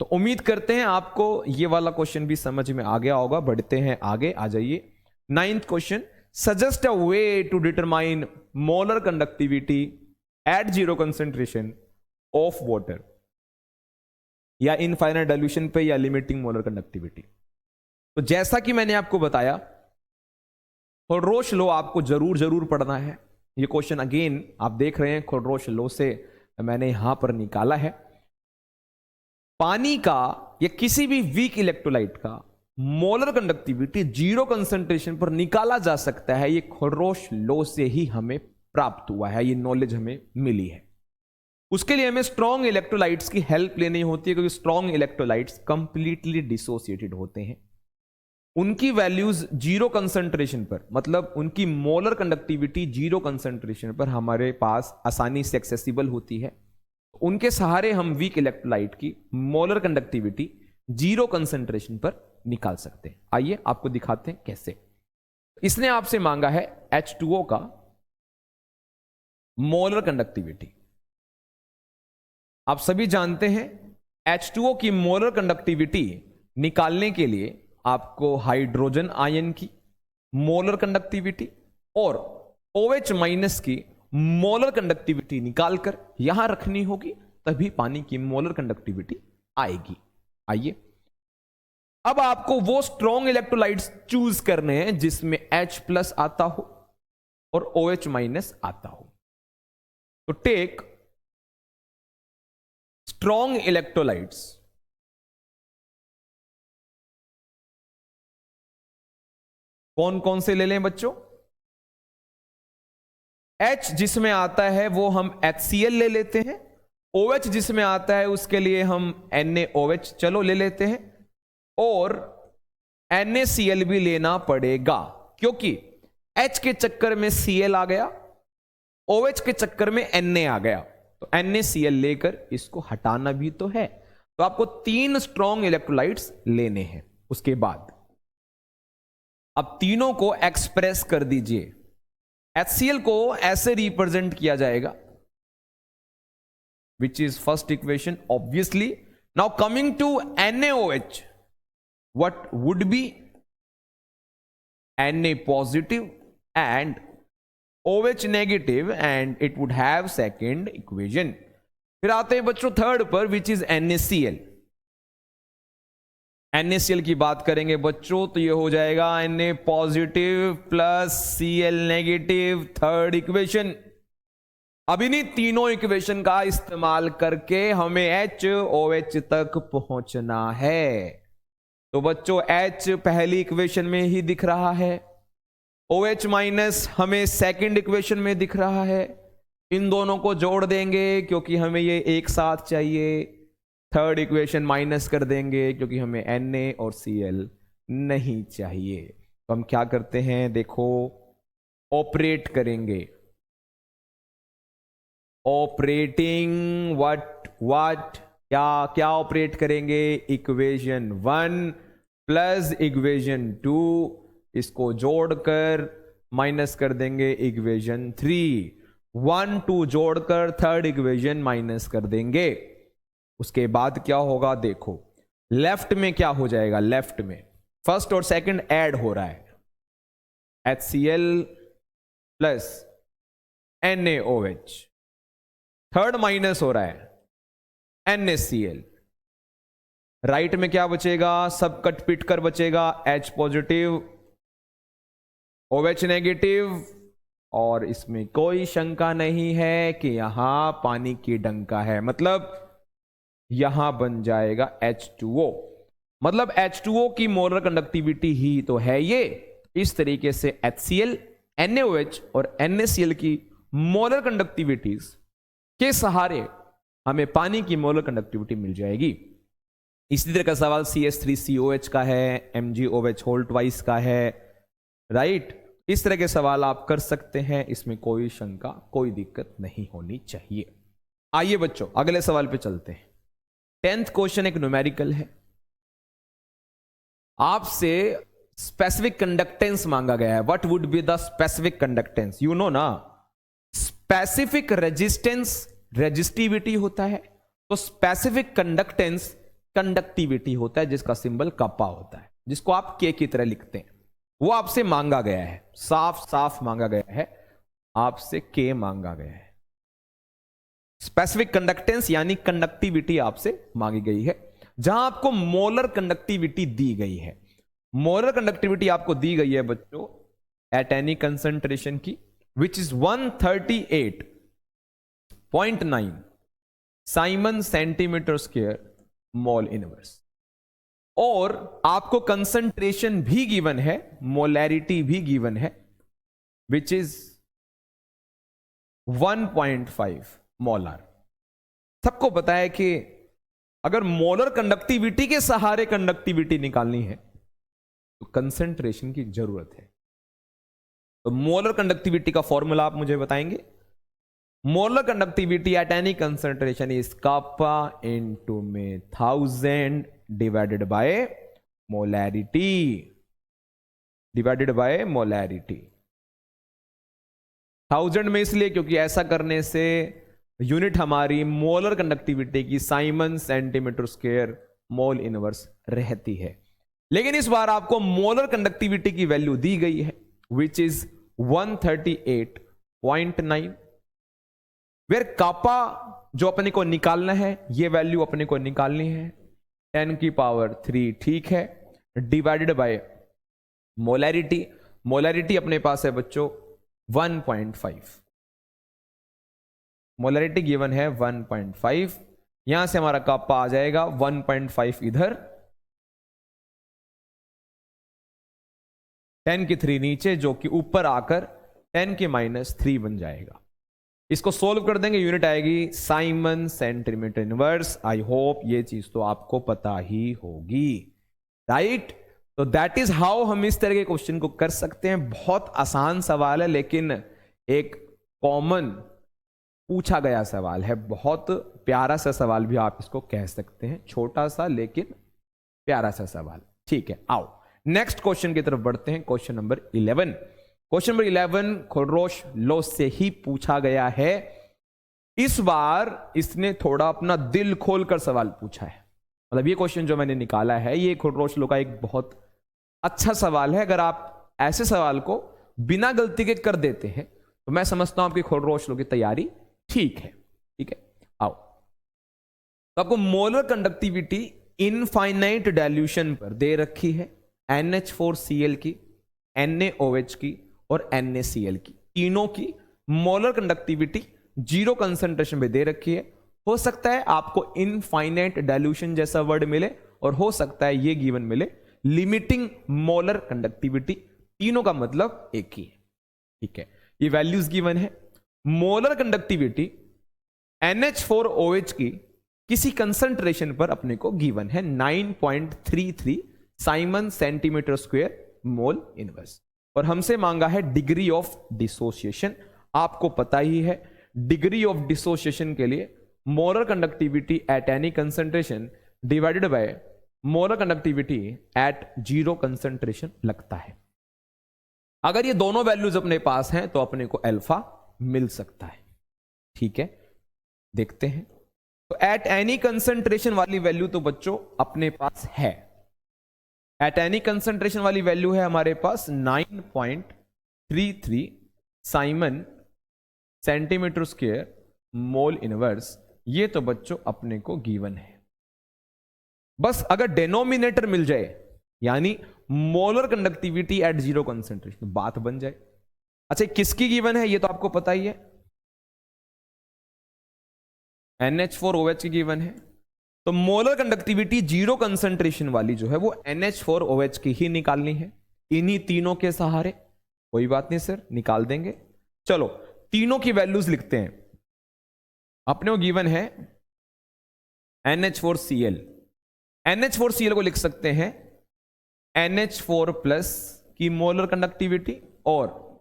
तो उम्मीद करते हैं आपको ये वाला क्वेश्चन भी समझ में आ गया होगा। बढ़ते हैं आगे, आ जाइए 9th question. Suggest a way to determine molar conductivity at 0 concentration of water, या इनफाइनाइट डाइल्यूशन पे, या लिमिटिंग मोलर कंडक्टिविटी। तो जैसा कि मैंने आपको बताया, खोलरोश लॉ आपको जरूर पढ़ना है। ये क्वेश्चन अगेन आप देख रहे हैं, खोलरोश लॉ से मैंने यहां पर निकाला है। पानी का या किसी भी वीक इलेक्ट्रोलाइट का मोलर कंडक्टिविटी 0 कंसंट्रेशन पर निकाला जा सकता है। ये खोलरोश लॉ से ही हमें प्राप्त हुआ है, ये नॉलेज हमें मिली है। उसके लिए हमें स्ट्रॉन्ग इलेक्ट्रोलाइट्स की हेल्प लेनी होती है, क्योंकि स्ट्रॉन्ग इलेक्ट्रोलाइट्स कंप्लीटली डिसोसिएटेड होते हैं। उनकी वैल्यूज 0 कंसंट्रेशन पर, मतलब उनकी मोलर कंडक्टिविटी 0 कंसंट्रेशन पर हमारे पास आसानी से एक्सेसिबल होती है। उनके सहारे हम वीक इलेक्ट्रोलाइट की मोलर कंडक्टिविटी 0 कंसंट्रेशन पर निकाल सकते हैं। आइए आपको दिखाते हैं कैसे। इसने आपसे मांगा है H2O का मोलर कंडक्टिविटी। आप सभी जानते हैं H2O की मोलर कंडक्टिविटी निकालने के लिए आपको हाइड्रोजन आयन की मोलर कंडक्टिविटी और OH माइनस की मोलर कंडक्टिविटी निकालकर यहां रखनी होगी, तभी पानी की मोलर कंडक्टिविटी आएगी। आइए अब आपको वो स्ट्रॉन्ग इलेक्ट्रोलाइट्स चूज करने हैं जिसमें H+ आता हो और OH माइनस आता हो। तो टेक स्ट्रॉन्ग इलेक्ट्रोलाइट्स। कौन कौन से ले लें बच्चों? H जिसमें आता है वो हम HCl ले लेते हैं। OH जिसमें आता है उसके लिए हम NaOH चलो ले लेते हैं, और NaCl भी लेना पड़ेगा, क्योंकि H के चक्कर में Cl आ गया, OH के चक्कर में Na आ गया, तो NaCl लेकर इसको हटाना भी तो है। तो आपको 3 स्ट्रॉन्ग इलेक्ट्रोलाइट्स लेने हैं। उसके बाद अब तीनों को एक्सप्रेस कर दीजिए। HCl को ऐसे रिप्रेजेंट किया जाएगा, which is first equation obviously. Now coming to NaOH, what would be Na positive and OH negative, and it would have second equation. फिर आते हैं बच्चों थर्ड पर, which is NaCl. NaCl की बात करेंगे बच्चों तो ये हो जाएगा Na positive plus Cl negative, third equation. अब इन्हीं तीनों इक्वेशन का इस्तेमाल करके हमें HOH तक पहुंचना है. तो बच्चों H पहली इक्वेशन में ही दिख रहा है, OH माइनस हमें सेकंड इक्वेशन में दिख रहा है. इन दोनों को जोड़ देंगे क्योंकि हमें ये एक साथ चाहिए. थर्ड इक्वेशन माइनस कर देंगे क्योंकि हमें Na और Cl नहीं चाहिए. तो हम क्या करते हैं, देखो ऑपरेट करेंगे. ऑपरेटिंग व्हाट क्या ऑपरेट करेंगे, इक्वेशन 1 प्लस इक्वेशन 2, इसको जोड़कर माइनस कर देंगे इक्वेशन 3. 1 2 जोड़कर थर्ड इक्वेशन माइनस कर देंगे. उसके बाद क्या होगा, देखो लेफ्ट में क्या हो जाएगा, लेफ्ट में फर्स्ट और सेकंड ऐड हो रहा है, HCl plus NaOH. Third minus हो रहा है NaCl. राइट में क्या बचेगा, सब कट पिट कर बचेगा H पॉजिटिव OH नेगेटिव, और इसमें कोई शंका नहीं है कि यहां पानी की डंका है, मतलब यहां बन जाएगा H2O. मतलब H2O की मोलर कंडक्टिविटी ही तो है ये. इस तरीके से HCl, NaOH और NaCl की मोलर कंडक्टिविटीज के सहारे हमें पानी की मोलर कंडक्टिविटी मिल जाएगी. इसी तरह का सवाल CH3COH का है, MgOH होल ट्वाइस का है, राइट. इस तरह के सवाल आप कर सकते हैं, इसमें कोई शंका कोई दिक्कत नहीं होनी चाहिए. आइए बच्चों अगले सवाल पे चलते हैं. 10th क्वेश्चन एक न्यूमेरिकल है. आपसे स्पेसिफिक कंडक्टेंस मांगा गया है. What would be the specific conductance, you know ना. स्पेसिफिक रेजिस्टेंस रेजिस्टिविटी होता है, तो स्पेसिफिक कंडक्टेंस कंडक्टिविटी होता है, जिसका सिंबल कप्पा होता है, जिसको आप के की तरह लिखते हैं. वो आपसे मांगा गया है, साफ साफ मांगा गया है, आपसे के मांगा गया है. स्पेसिफिक कंडक्टेंस यानी कंडक्टिविटी आपसे मांगी गई है, जहां आपको मोलर कंडक्टिविटी दी गई है. मोलर कंडक्टिविटी आपको दी गई है बच्चों एट एनी कंसंट्रेशन की, which is 138.9 Simon centimetre square mole inverse. और आपको कंसंट्रेशन भी गिवन है, मोलैरिटी भी गिवन है, विच इज 1.5 मोलर. सबको पता है कि अगर मोलर कंडक्टिविटी के सहारे कंडक्टिविटी निकालनी है तो कंसंट्रेशन की जरूरत है. तो मोलर कंडक्टिविटी का फॉर्मूला आप मुझे बताएंगे. Molar conductivity at any concentration is kappa into में 1000 divided by molarity, divided by molarity. 1000 में इसलिए क्योंकि ऐसा करने से यूनिट हमारी मोलर कंडक्टिविटी की Simon centimetre square mole inverse रहती है. लेकिन इस बार आपको मोलर कंडक्टिविटी की वैल्यू दी गई है, विच इज 138.9, वेर कापा जो अपने को निकालना है, ये वैल्यू अपने को निकालनी है 10 की पावर 3, ठीक है, डिवाइडेड बाय मोलैरिटी. मोलैरिटी अपने पास है बच्चों 1.5, मोलैरिटी गिवन है 1.5. यहां से हमारा कापा आ जाएगा 1.5 इधर, 10 की 3 नीचे, जो कि ऊपर आकर 10 की -3 बन जाएगा. इसको सोल्व कर देंगे, यूनिट आएगी Simon centimetre inverse. I hope ये चीज तो आपको पता ही होगी, राइट. तो दैट इज हाउ हम इस तरह के क्वेश्चन को कर सकते हैं. बहुत आसान सवाल है, लेकिन एक कॉमन पूछा गया सवाल है, बहुत प्यारा सा सवाल भी आप इसको कह सकते हैं, छोटा सा लेकिन प्यारा सा सवाल. ठीक है, आओ नेक्स्ट क्वेश्चन की तरफ बढ़ते हैं. Question number 11. क्वेश्चन नंबर 11 खरगोश लॉ से ही पूछा गया है। इस बार इसने थोड़ा अपना दिल खोलकर सवाल पूछा है। मतलब ये क्वेश्चन जो मैंने निकाला है ये खरगोश लॉ का एक बहुत अच्छा सवाल है। अगर आप ऐसे सवाल को बिना गलती के कर देते हैं तो मैं समझता हूं आपकी खरगोश लॉ की तैयारी ठीक है। ठीक है, आओ। तो आपको मोलर कंडक्टिविटी इनफाइनाइट डाइल्यूशन पर दे रखी है, NH4Cl की, NaOH की और NaCl की, तीनों की मोलर कंडक्टिविटी जीरो कंसंट्रेशन पे दे रखी है। हो सकता है आपको इनफाइनाइट डाइल्यूशन जैसा वर्ड मिले और हो सकता है ये गिवन मिले लिमिटिंग मोलर कंडक्टिविटी, तीनों का मतलब एक ही है। ठीक है, ये वैल्यूज गिवन है। मोलर कंडक्टिविटी NH4OH की किसी कंसंट्रेशन पर अपने को गिवन है 9.33 Simon centimetre square mole inverse, और हमसे मांगा है डिग्री ऑफ डिसोसिएशन। आपको पता ही है डिग्री ऑफ डिसोसिएशन के लिए molar conductivity at any concentration divided by molar conductivity eight zero concentration लगता है। अगर ये दोनों वैल्यूज अपने पास हैं तो अपने को अल्फा मिल सकता है। ठीक है, देखते हैं। तो एट एनी कंसंट्रेशन वाली वैल्यू तो बच्चों अपने पास है। एट एनी कंसंट्रेशन वाली वैल्यू है हमारे पास 9.33 Simon centimetre square mole inverse. ये तो बच्चों अपने को गिवन है। बस अगर डेनोमिनेटर मिल जाए यानी molar conductivity eight zero concentration, बात बन जाए। अच्छा, किसकी गिवन है ये तो आपको पता ही है, NH4OH की गिवन है। तो मोलर कंडक्टिविटी जीरो कंसंट्रेशन वाली जो है वो NH4OH की ही निकालनी है, इन्हीं तीनों के सहारे। कोई बात नहीं सर, निकाल देंगे। चलो तीनों की वैल्यूज लिखते हैं। अपने को गिवन है NH4Cl, NH4Cl को लिख सकते हैं NH4 प्लस की मोलर कंडक्टिविटी और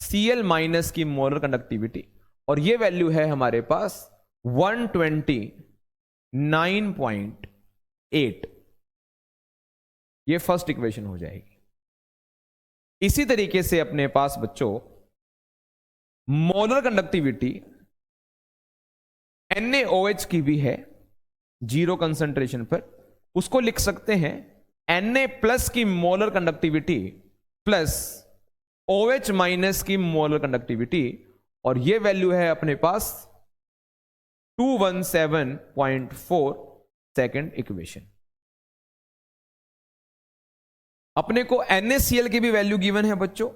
Cl माइनस की मोलर कंडक्टिविटी, और ये वैल्यू है हमारे पास 129.8। ये फर्स्ट इक्वेशन हो जाएगी। इसी तरीके से अपने पास बच्चों मोलर कंडक्टिविटी NaOH की भी है जीरो कंसंट्रेशन पर, उसको लिख सकते हैं Na प्लस की molar conductivity plus OH minus की मोलर कंडक्टिविटी, और यह वैल्यू है अपने पास 217.4 सेकेंड इक्वेशन। अपने को NaCl की भी वैल्यू गिवन है बच्चों।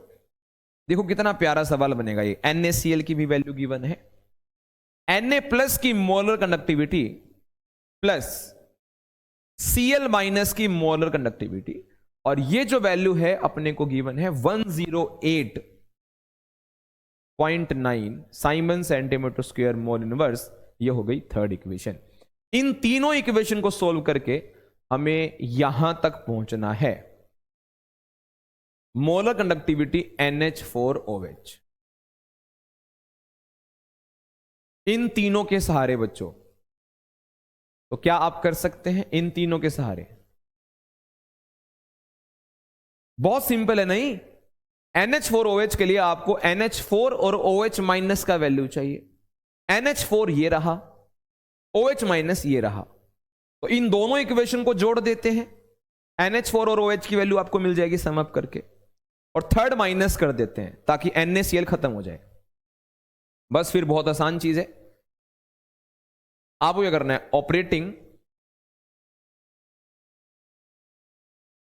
देखो कितना प्यारा सवाल बनेगा ये। NaCl की भी वैल्यू गिवन है, Na प्लस की molar conductivity plus Cl minus की मोलर कंडक्टिविटी, और ये जो वैल्यू है अपने को गिवन है 108.9 Simon centimetre square mole inverse. ये हो गई थर्ड इक्वेशन। इन तीनों इक्वेशन को सोल्व करके हमें यहां तक पहुंचना है, मोलर कंडक्टिविटी NH4OH। इन तीनों के सहारे बच्चों, तो क्या आप कर सकते हैं इन तीनों के सहारे? बहुत सिंपल है नहीं? NH4OH के लिए आपको NH4 और OH माइनस का वैल्यू चाहिए। NH4 ये रहा, OH माइनस ये रहा, तो इन दोनों इक्वेशन को जोड़ देते हैं। NH4 और OH की वैल्यू आपको मिल जाएगी सम अप करके, और थर्ड माइनस कर देते हैं ताकि NaCl खत्म हो जाए। बस फिर बहुत आसान चीज है। आपको क्या करना है,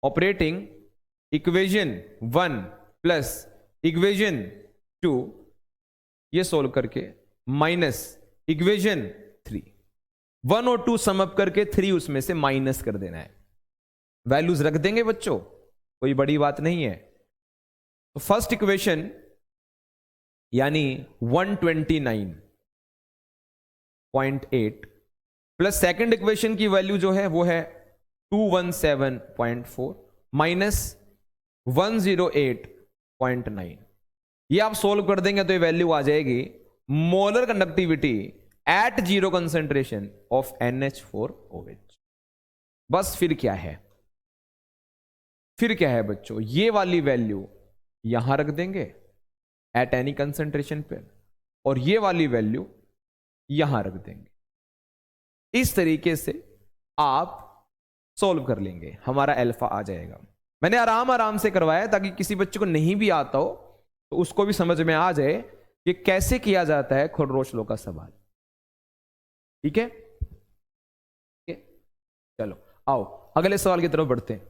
ऑपरेटिंग इक्वेशन 1 प्लस इक्वेशन 2 ये सोल्व करके माइनस इक्वेशन 3, 1 और 2 सम अप करके 3 उसमें से माइनस कर देना है। वैल्यूज रख देंगे बच्चों, कोई बड़ी बात नहीं है। तो फर्स्ट इक्वेशन यानी 129.8 प्लस सेकंड इक्वेशन की वैल्यू जो है वो है 217.4 माइनस 108.9। ये आप सोल्व कर देंगे तो ये वैल्यू आ जाएगी molar conductivity eight zero concentration of NH4OH। बस फिर क्या है, फिर क्या है बच्चों, ये वाली वैल्यू यहां रख देंगे एट एनी कंसंट्रेशन पे, और ये वाली वैल्यू यहां रख देंगे। इस तरीके से आप सोल्व कर लेंगे, हमारा अल्फा आ जाएगा। मैंने आराम आराम से करवाया ताकि किसी बच्चे को नहीं भी आता हो तो उसको भी समझ में आ जाए कि कैसे किया जाता है खुररोश लॉ का सवाल। ठीक है, चलो आओ अगले सवाल की तरफ बढ़ते हैं।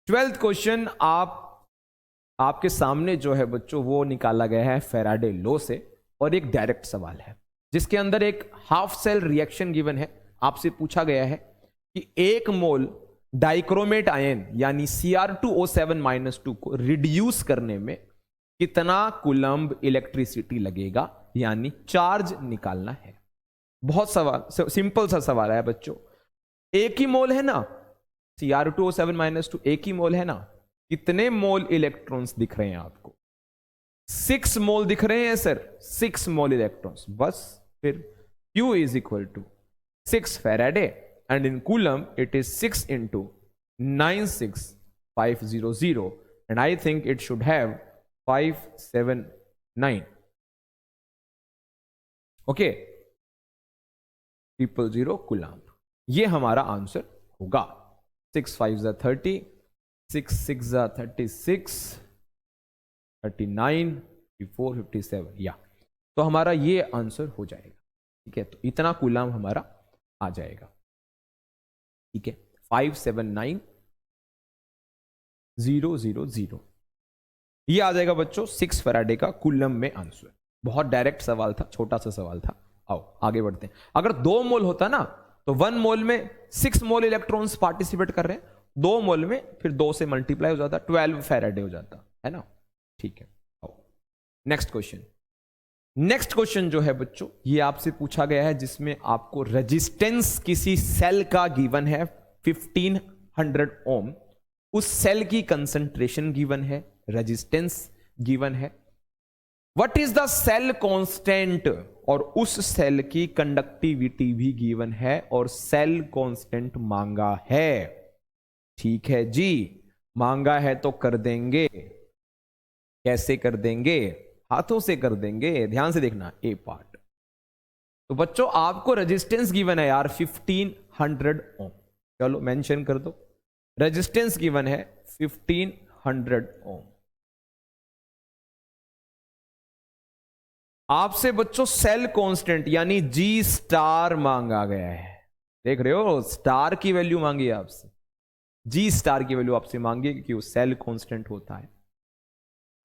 12th क्वेश्चन आपके सामने जो है बच्चों वो निकाला गया है फैराडे लॉ से, और एक डायरेक्ट सवाल है जिसके अंदर एक हाफ सेल रिएक्शन गिवन है। आपसे पूछा गया है कि 1 मोल डाइक्रोमेट आयन यानी Cr2O7-2 को रिड्यूस करने में कितना कूलम्ब इलेक्ट्रिसिटी लगेगा, यानी चार्ज निकालना है। बहुत सवाल सिंपल सा सवाल है बच्चों। एक ही मोल है ना, Cr2O7-2 एक ही मोल है ना, कितने मोल इलेक्ट्रॉन्स दिख रहे हैं आपको? 6 मोल दिख रहे हैं सर, 6 मोल इलेक्ट्रॉन्स। बस फिर Q is equal to 6 Faraday and in coulomb it is 6 into 96500, and I think it should have 579. Okay, 000 coulomb, ये हमारा आंसर होगा। 6 5 30, 6 6 36, 39, 54, 57, या तो हमारा ये आंसर हो जाएगा। ठीक है, तो इतना कूलम्ब हमारा आ जाएगा। ठीक है, 579,000 ये आ जाएगा बच्चों 6 फैराडे का कूलम्ब में आंसर। बहुत डायरेक्ट सवाल था, छोटा सा सवाल था। आओ आगे बढ़ते हैं। अगर 2 मोल होता ना तो 1 मोल में 6 मोल इलेक्ट्रॉन्स पार्टिसिपेट कर रहे हैं, 2 मोल में फिर 2 से मल्टीप्लाई हो जाता, 12 फैराडे हो जाता है ना। ठीक है, आओ नेक्स्ट क्वेश्चन। नेक्स्ट क्वेश्चन जो है बच्चों ये आपसे पूछा गया है जिसमें आपको रेजिस्टेंस किसी सेल का गिवन है 1500 ओम, उस सेल की कंसंट्रेशन गिवन है, रेजिस्टेंस गिवन है, what is the cell constant, और उस सेल की कंडक्टिविटी भी गिवन है और सेल कांस्टेंट मांगा है। ठीक है जी, मांगा है तो कर देंगे। कैसे कर देंगे? हाथों से कर देंगे। ध्यान से देखना ए पार्ट। तो बच्चों आपको रेजिस्टेंस गिवन है यार 1500 ओम, चलो मेंशन कर दो। रेजिस्टेंस गिवन है 1500 ओम। आपसे बच्चों सेल कांस्टेंट यानी जी स्टार मांगा गया है। देख रहे हो, स्टार की वैल्यू मांगी है आपसे, जी स्टार की वैल्यू आपसे मांगी क्योंकि वो सेल कांस्टेंट होता है।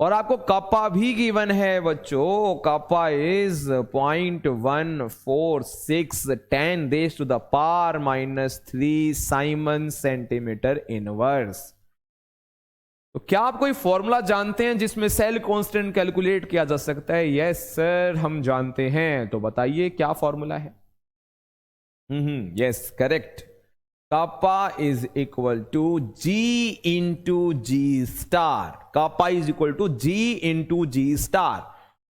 और आपको कापा भी गिवन है बच्चों, कापा इज 0.14610⁻³ साइमन सेंटीमीटर इनवर्स। तो क्या आप कोई फॉर्मूला जानते हैं जिसमें सेल कांस्टेंट कैलकुलेट किया जा सकता है? यस सर हम जानते हैं, तो बताइए क्या फॉर्मूला है? Yes correct, kappa is equal to G into G star. Kappa is equal to G into G star,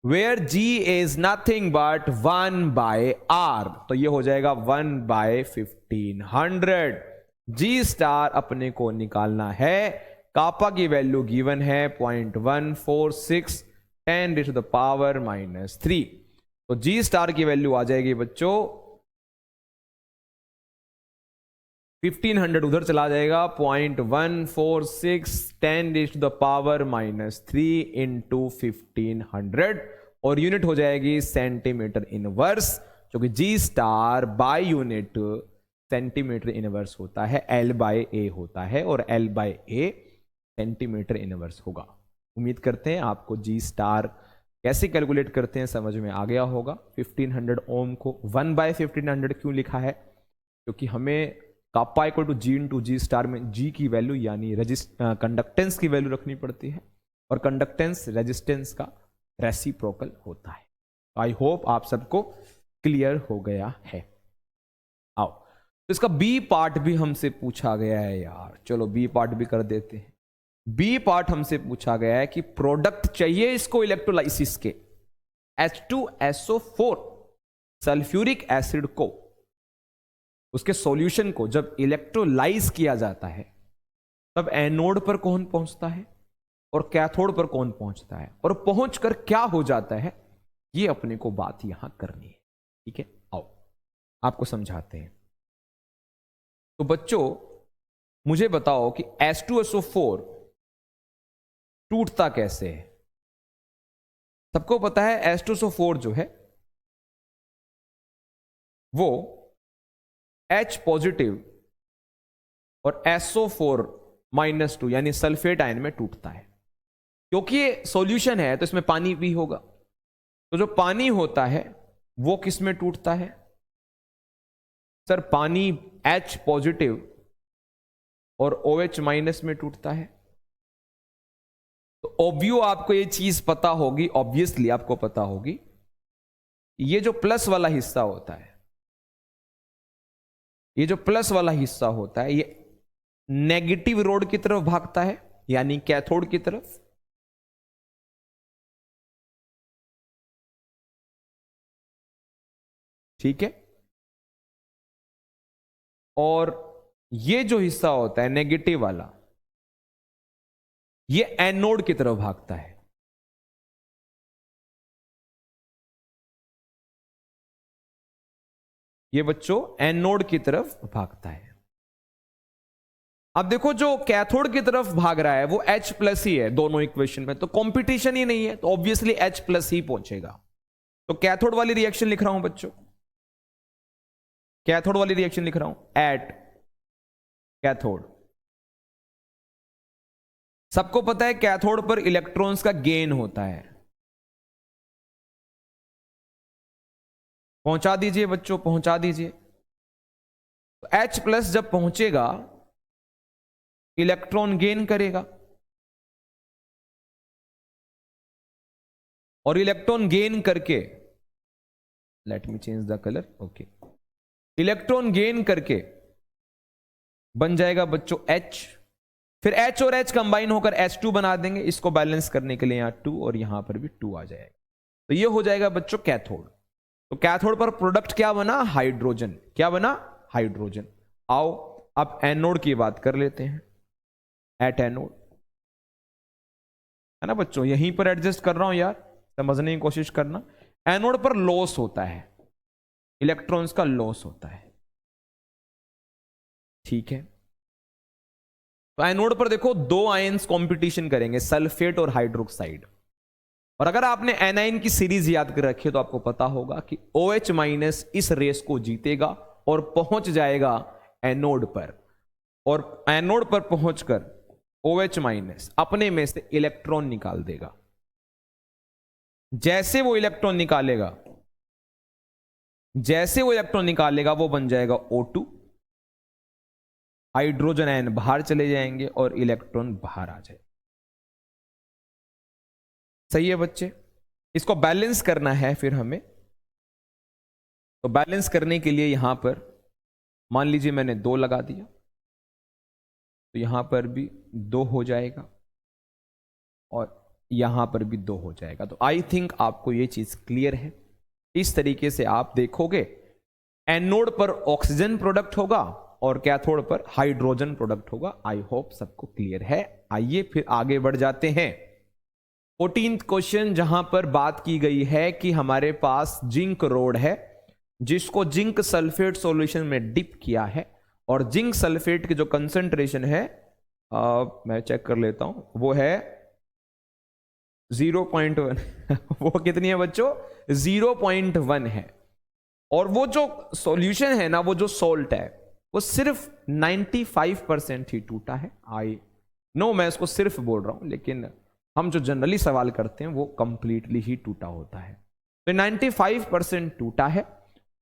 where G is nothing but 1/R. तो ये हो जाएगा 1/1500। G star अपने को निकालना है। कापा की वैल्यू गिवन है 0.146 10⁻³ तो G स्टार की वैल्यू आ जाएगी बच्चों 1500, उधर चला जाएगा 0.146 10⁻³ इंटू 1500 और यूनिट हो जाएगी सेंटीमीटर इनवर्स, क्योंकि G star by unit centimetre inverse होता है, L/A होता है और L/A सेंटीमीटर इनवर्स होगा। उम्मीद करते हैं आपको जी स्टार कैसे कैलकुलेट करते हैं समझ में आ गया होगा। 1500 ओम को 1/1500 क्यों लिखा है? क्योंकि हमें kappa equal to G into G star में जी की वैल्यू यानी कंडक्टेंस की वैल्यू रखनी पड़ती है और कंडक्टेंस रेजिस्टेंस का रेसिप्रोकल होता है। आई होप आप सबको क्लियर हो गया है। आओ तो इसका बी पार्ट भी हमसे पूछा गया है यार, चलो बी पार्ट भी कर देते हैं। बी पार्ट हमसे पूछा गया है कि प्रोडक्ट चाहिए इसको इलेक्ट्रोलाइसिस के H2SO4 सल्फ्यूरिक एसिड को, उसके सॉल्यूशन को जब इलेक्ट्रोलाइज किया जाता है तब एनोड पर कौन पहुंचता है? और कैथोड पर कौन पहुंचता है और पहुंचकर क्या हो जाता है, ये अपने को बात यहां करनी है। ठीक है, आओ आपको समझाते हैं। तो बच्चों मुझे बताओ कि H2SO4 टूटता कैसे है। सबको पता है H2SO4 जो है वो H पॉजिटिव और SO4-2 यानी सल्फेट आयन में टूटता है। क्योंकि ये सॉल्यूशन है तो इसमें पानी भी होगा, तो जो पानी होता है वो किस में टूटता है सर? पानी H पॉजिटिव और OH- में टूटता है। तो ऑब्वियो आपको ये चीज पता होगी, ऑब्वियसली आपको पता होगी, ये जो प्लस वाला हिस्सा होता है, ये जो प्लस वाला हिस्सा होता है ये नेगेटिव रोड की तरफ भागता है, यानी कैथोड की तरफ। ठीक है, और ये जो हिस्सा होता है नेगेटिव वाला, ये एनोड की तरफ भागता है। ये बच्चों एनोड की तरफ भागता है। अब देखो जो कैथोड की तरफ भाग रहा है वो H+ ही है दोनों इक्वेशन में, तो कंपटीशन ही नहीं है, तो ऑब्वियसली H+ ही पहुंचेगा। तो कैथोड वाली रिएक्शन लिख रहा हूं बच्चों, कैथोड वाली रिएक्शन लिख रहा हूं, एट कैथोड। सबको पता है कैथोड पर इलेक्ट्रॉन्स का गेन होता है। पहुंचा दीजिए बच्चों, पहुंचा दीजिए। तो H+ जब पहुंचेगा इलेक्ट्रॉन गेन करेगा, और इलेक्ट्रॉन गेन करके, let me change the colour, okay, electron gain करके बन जाएगा बच्चों H। फिर H और H कंबाइन होकर H2 बना देंगे, इसको बैलेंस करने के लिए यहां 2 और यहां पर भी 2 आ जाएगा। तो ये हो जाएगा बच्चों कैथोड। तो कैथोड पर प्रोडक्ट क्या बना? हाइड्रोजन। क्या बना? हाइड्रोजन। आओ अब एनोड की बात कर लेते हैं, एट एनोड, है ना बच्चों, यहीं पर एडजस्ट कर रहा हूं यार, समझने की कोशिश करना। एनोड पर लॉस होता है, इलेक्ट्रॉन्स का लॉस होता है। ठीक है, तो एनोड पर देखो दो आयंस कंपटीशन करेंगे, सल्फेट और हाइड्रोक्साइड। और अगर आपने एनाइन की सीरीज याद कर रखी है तो आपको पता होगा कि OH- इस रेस को जीतेगा और पहुंच जाएगा एनोड पर, और एनोड पर पहुंचकर OH- अपने में से इलेक्ट्रॉन निकाल देगा। जैसे वो इलेक्ट्रॉन निकालेगा, जैसे वो इलेक्ट्रॉन निकालेगा वो बन जाएगा O2, हाइड्रोजन आयन बाहर चले जाएंगे और इलेक्ट्रॉन बाहर आ जाए। सही है बच्चे, इसको बैलेंस करना है फिर हमें। तो बैलेंस करने के लिए यहां पर मान लीजिए मैंने 2 लगा दिया, तो यहां पर भी 2 हो जाएगा और यहां पर भी 2 हो जाएगा। तो आई थिंक आपको यह चीज क्लियर है। इस तरीके से आप देखोगे एनोड पर ऑक्सीजन प्रोडक्ट होगा और कैथोड पर हाइड्रोजन प्रोडक्ट होगा। आई होप सबको क्लियर है। आइए फिर आगे बढ़ जाते हैं। 14th क्वेश्चन, जहां पर बात की गई है कि हमारे पास जिंक रोड है जिसको जिंक सल्फेट सॉल्यूशन में डिप किया है, और जिंक सल्फेट की जो कंसंट्रेशन है मैं चेक कर लेता हूं, वो है 0.1 वो कितनी है बच्चों? 0.1 है। और वो जो सॉल्यूशन है ना, वो जो सोल्ट है, वो सिर्फ 95% ही टूटा है। आई नो मैं इसको सिर्फ बोल रहा हूं, लेकिन हम जो जनरली सवाल करते हैं वो कंप्लीटली ही टूटा होता है। तो 95% टूटा है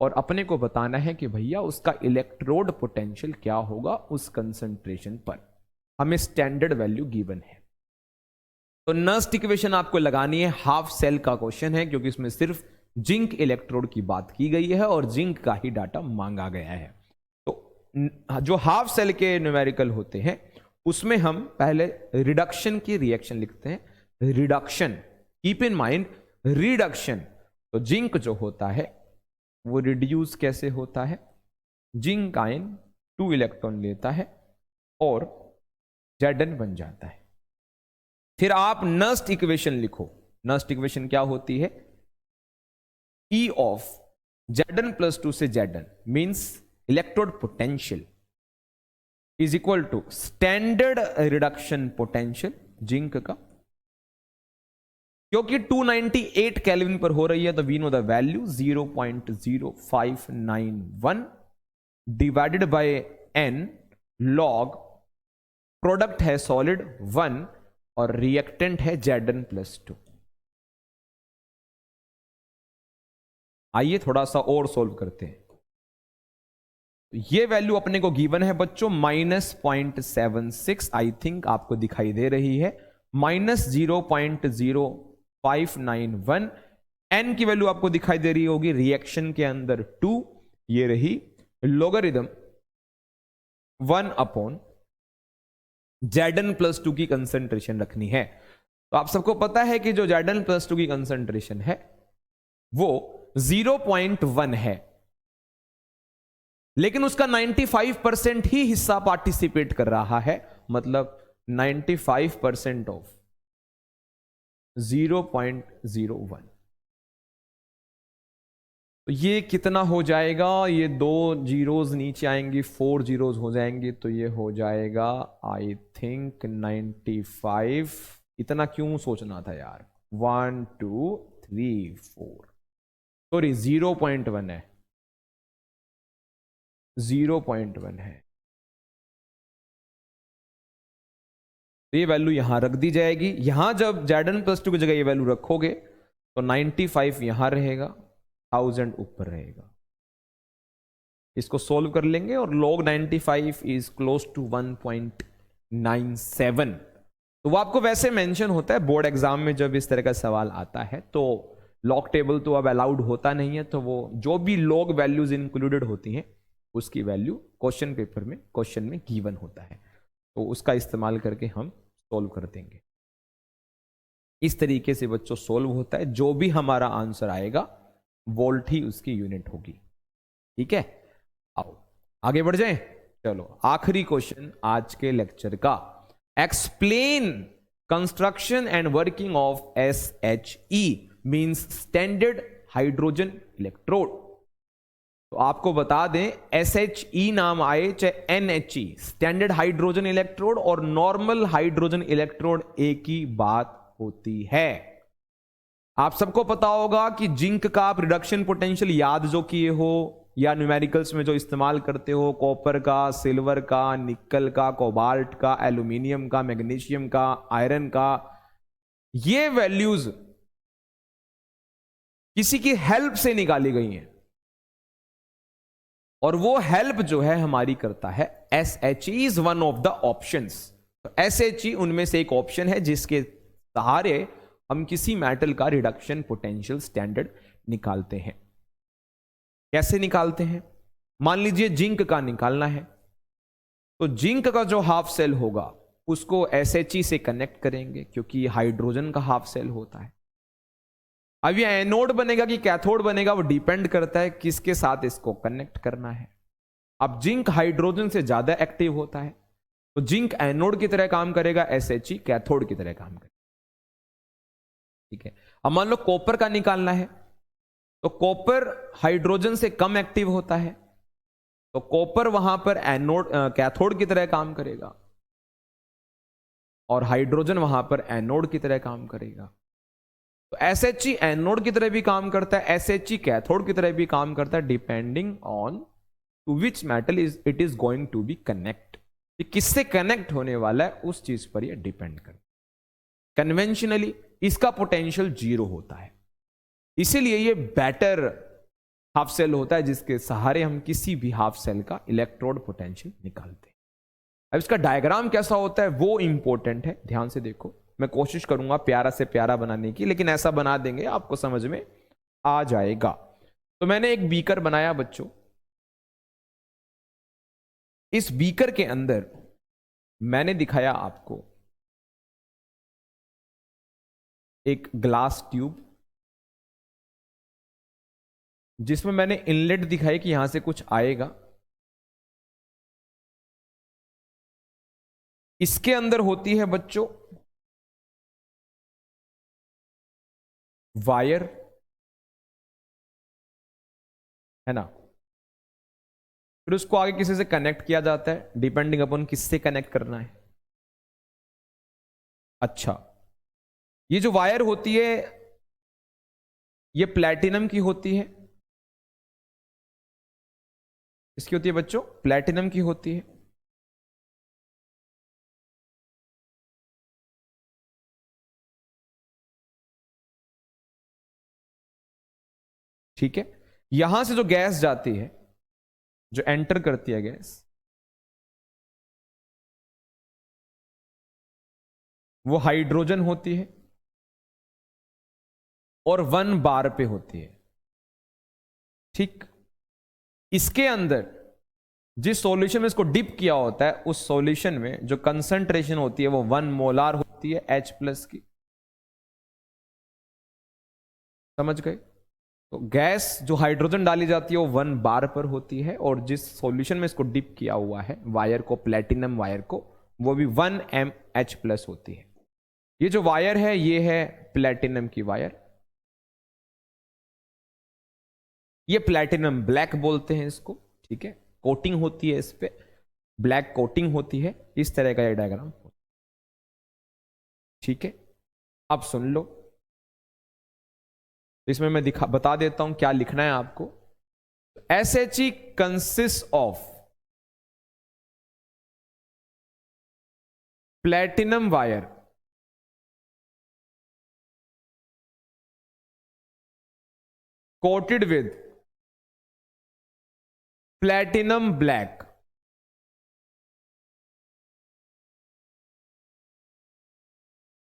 और अपने को बताना है कि भैया उसका इलेक्ट्रोड पोटेंशियल क्या होगा उस कंसंट्रेशन पर। हमें स्टैंडर्ड वैल्यू गिवन है। तो नर्स्ट इक्वेशन आपको लगानी है, हाफ सेल का क्वेश्चन है क्योंकि इसमें सिर्फ जिंक इलेक्ट्रोड की बात की गई है और जिंक का ही डाटा मांगा गया है। तो जो हाफ सेल के न्यूमेरिकल होते हैं उसमें हम पहले रिडक्शन की रिएक्शन लिखते हैं। Reduction, keep in mind reduction. तो जिंक जो होता है वो रिड्यूस कैसे होता है? जिंक आयन 2 इलेक्ट्रॉन लेता है और Zn बन जाता है। फिर आप नस्ट इक्वेशन लिखो। नस्ट इक्वेशन क्या होती है? E ऑफ Zn+2 से Zn means electrode potential is equal to standard reduction potential zinc का, क्योंकि 298 केल्विन पर हो रही है तो we know the value 0.0591 divided by n log product है सॉलिड 1 और रिएक्टेंट है Zn+2। आइए थोड़ा सा और सोल्व करते हैं। ये वैल्यू अपने को गिवन है बच्चों -0.76, आई थिंक आपको दिखाई दे रही है, -0.0591। n की वैल्यू आपको दिखाई दे रही होगी रिएक्शन के अंदर 2, ये रही लोगरिथम 1 Zn+2 की कंसंट्रेशन रखनी है। तो आप सबको पता है कि जो Zn+2 की कंसंट्रेशन है वो 0.1 है, लेकिन उसका 95% ही हिस्सा पार्टिसिपेट कर रहा है, मतलब 95% ऑफ 0.01। तो ये कितना हो जाएगा? ये 2 जीरोज नीचे आएंगी, 4 जीरोज हो जाएंगे, तो ये हो जाएगा आई थिंक 95। इतना क्यों सोचना था यार? 1 2 3 4, सॉरी 0.1 है, 0.1 है। तो ये वैल्यू यहां रख दी जाएगी। यहां जब Zn+2 की जगह ये वैल्यू रखोगे तो 95 यहां रहेगा, 1000 ऊपर रहेगा। इसको सोल्व कर लेंगे और log 95 इज क्लोज टू 1.97। तो वो आपको वैसे मेंशन होता है बोर्ड एग्जाम में, जब इस तरह का सवाल आता है तो लॉग टेबल तो अब अलाउड होता नहीं है, तो वो जो भी लॉग वैल्यूज इंक्लूडेड होती हैं उसकी वैल्यू क्वेश्चन पेपर में, क्वेश्चन में गिवन होता है, तो उसका इस्तेमाल करके हम सोल्व कर देंगे। इस तरीके से बच्चों सोल्व होता है, जो भी हमारा आंसर आएगा वोल्ट ही उसकी यूनिट होगी। ठीक है, आओ आगे बढ़ जाएं। चलो आखिरी क्वेश्चन आज के लेक्चर का, explain construction and working of SHE means standard hydrogen electrode. तो आपको बता दें SHE नाम आए चाहे NHE, स्टैंडर्ड हाइड्रोजन इलेक्ट्रोड और नॉर्मल हाइड्रोजन इलेक्ट्रोड एक ही बात होती है। आप सबको पता होगा कि जिंक का आप रिडक्शन पोटेंशियल याद जो किए हो या न्यूमेरिकल्स में जो इस्तेमाल करते हो, कॉपर का, सिल्वर का, निकल का, कोबाल्ट का, एल्यूमिनियम का, मैग्नीशियम का, आयरन का, ये वैल्यूज किसी की हेल्प से निकाली गई हैं और वो हेल्प जो है हमारी करता है SHE is one of the options. तो SHE उनमें से एक ऑप्शन है जिसके सहारे हम किसी मेटल का रिडक्शन पोटेंशियल स्टैंडर्ड निकालते हैं। कैसे निकालते हैं? मान लीजिए जिंक का निकालना है, तो जिंक का जो हाफ सेल होगा उसको SHE से कनेक्ट करेंगे, क्योंकि हाइड्रोजन का हाफ सेल होता है। अब ये एनोड बनेगा कि कैथोड बनेगा वो डिपेंड करता है किसके साथ इसको कनेक्ट करना है। अब जिंक हाइड्रोजन से ज्यादा एक्टिव होता है, तो जिंक एनोड की तरह काम करेगा, SHE कैथोड की तरह काम करेगा। ठीक है, अब मान लो कॉपर का निकालना है, तो कॉपर हाइड्रोजन से कम एक्टिव होता है, तो कॉपर वहां पर एनोड कैथोड की तरह काम करेगा और हाइड्रोजन वहां पर एनोड की तरह काम करेगा। तो SHE एनोड की तरह भी काम करता है, SHE कैथोड की तरह भी काम करता है, depending on to which metal it is going to be connect. किससे कनेक्ट होने वाला है उस चीज पर यह डिपेंड करता है। कन्वेंशनली इसका पोटेंशियल 0 होता है, इसीलिए ये बेटर हाफ सेल होता है जिसके सहारे हम किसी भी हाफ सेल का इलेक्ट्रोड पोटेंशियल निकालते हैं। अब इसका डायग्राम कैसा होता है वो इंपॉर्टेंट है, ध्यान से देखो। मैं कोशिश करूंगा प्यारा से प्यारा बनाने की, लेकिन ऐसा बना देंगे आपको समझ में आ जाएगा। तो मैंने एक बीकर बनाया बच्चों, इस बीकर के अंदर मैंने दिखाया आपको एक ग्लास ट्यूब, जिसमें मैंने इनलेट दिखाई कि यहां से कुछ आएगा। इसके अंदर होती है बच्चों वायर, है ना, फिर उसको आगे किसी से कनेक्ट किया जाता है, डिपेंडिंग अपॉन किससे कनेक्ट करना है। अच्छा, ये जो वायर होती है ये प्लैटिनम की होती है। इसकी होती है बच्चों, प्लैटिनम की होती है। ठीक है, यहां से जो गैस जाती है, जो एंटर करती है गैस, वो हाइड्रोजन होती है और 1 बार पे होती है। ठीक, इसके अंदर जिस सॉल्यूशन में इसको डिप किया होता है, उस सॉल्यूशन में जो कंसंट्रेशन होती है वो 1 मोलार होती है H+ की। समझ गए? तो गैस जो हाइड्रोजन डाली जाती है वो 1 बार पर होती है, और जिस सॉल्यूशन में इसको डिप किया हुआ है वायर को, प्लेटिनम वायर को, वो भी 1 mH+ होती है। ये जो वायर है ये है प्लेटिनम की वायर। ये प्लेटिनम ब्लैक बोलते हैं इसको। ठीक है, कोटिंग होती है इस पे, ब्लैक कोटिंग होती है। इस तरह का ये डायग्राम। ठीक है, अब सुन लो, इसमें मैं बता देता हूं क्या लिखना है आपको। SHE consist of platinum wire coated with platinum black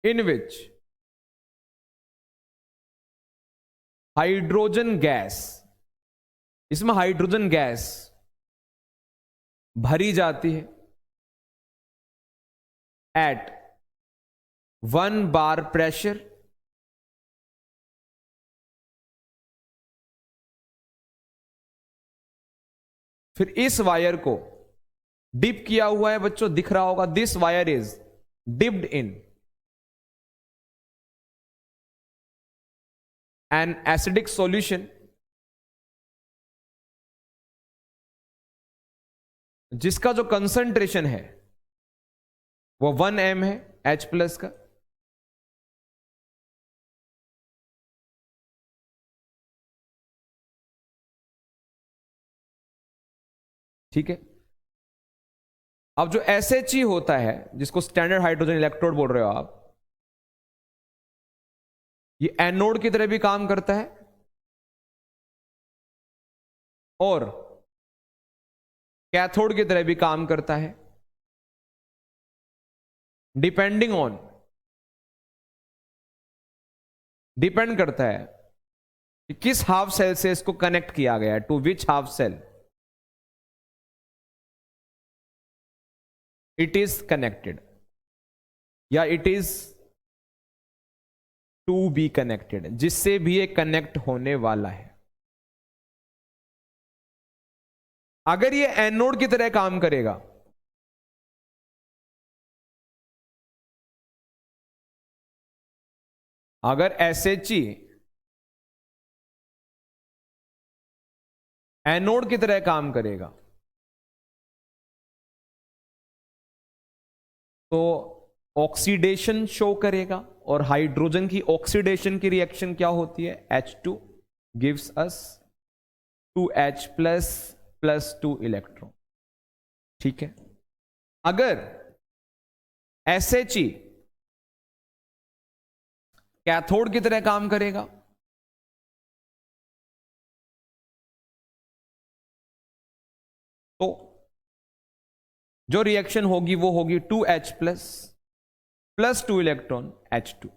in which hydrogen gas, इसमें हाइड्रोजन गैस भरी जाती है एट 1 बार प्रेशर, फिर इस वायर को डिप किया हुआ है बच्चों, दिख रहा होगा, this wire is dipped in an acidic solution, जिसका जो कंसंट्रेशन है वो 1 m है H+ का। ठीक है, अब जो SHE होता है, जिसको स्टैंडर्ड हाइड्रोजन इलेक्ट्रोड बोल रहे हो आप, ये एनोड की तरह भी काम करता है और कैथोड की तरह भी काम करता है, डिपेंड करता है कि किस हाफ सेल से इसको कनेक्ट किया गया है, to which half cell it is connected, या it is to be connected, जिससे भी ये कनेक्ट होने वाला है। अगर ये एनोड की तरह काम करेगा, अगर SHE एनोड की तरह काम करेगा तो ऑक्सीडेशन शो करेगा, और हाइड्रोजन की ऑक्सीडेशन की रिएक्शन क्या होती है, H2 gives us 2H+ +2 electron. ठीक है, अगर SHE कैथोड की तरह काम करेगा तो जो रिएक्शन होगी वो होगी 2H+ +2 इलेक्ट्रॉन H2।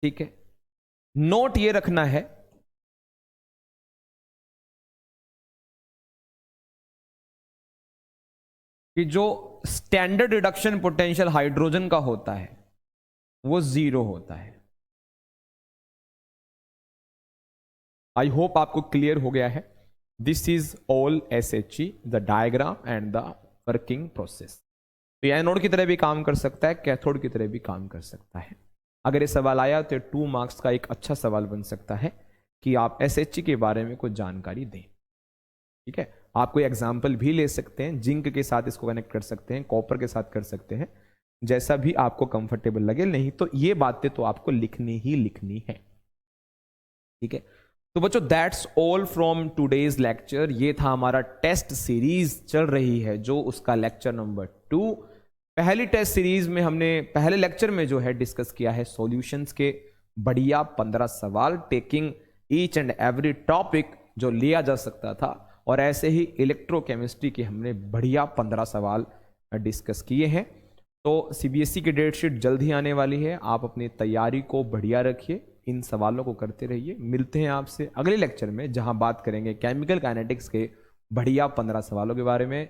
ठीक है, नोट ये रखना है कि जो स्टैंडर्ड रिडक्शन पोटेंशियल हाइड्रोजन का होता है वो 0 होता है। आई होप आपको क्लियर हो गया है। This is all SHE, the diagram and the working process. तो एनोड की तरह भी काम कर सकता है, कैथोड की तरह भी काम कर सकता है। अगर ये सवाल आया तो 2 मार्क्स का एक अच्छा सवाल बन सकता है कि आप एसएचजी के बारे में कुछ जानकारी दें। ठीक है, आप कोई एग्जाम्पल भी ले सकते हैं, जिंक के साथ इसको कनेक्ट कर सकते हैं, कॉपर के साथ कर सकते हैं, जैसा भी आपको कंफर्टेबल लगे। नहीं तो ये बातें तो आपको लिखनी ही लिखनी है। ठीक है, तो बच्चों that's all from today's lecture. ये था हमारा टेस्ट सीरीज चल रही है जो उसका लेक्चर नंबर 2। पहली टेस्ट सीरीज में हमने पहले लेक्चर में जो है डिस्कस किया है सॉल्यूशंस के बढ़िया 15 सवाल, taking each and every topic जो लिया जा सकता था, और ऐसे ही इलेक्ट्रोकेमिस्ट्री के हमने बढ़िया 15 सवाल डिस्कस किए हैं। तो सीबीएसई की डेट शीट जल्द ही आने वाली है, आप अपनी तैयारी को बढ़िया रखिए, इन सवालों को करते रहिए। मिलते हैं आपसे अगले लेक्चर में जहां बात करेंगे केमिकल काइनेटिक्स के बढ़िया 15 सवालों के बारे में।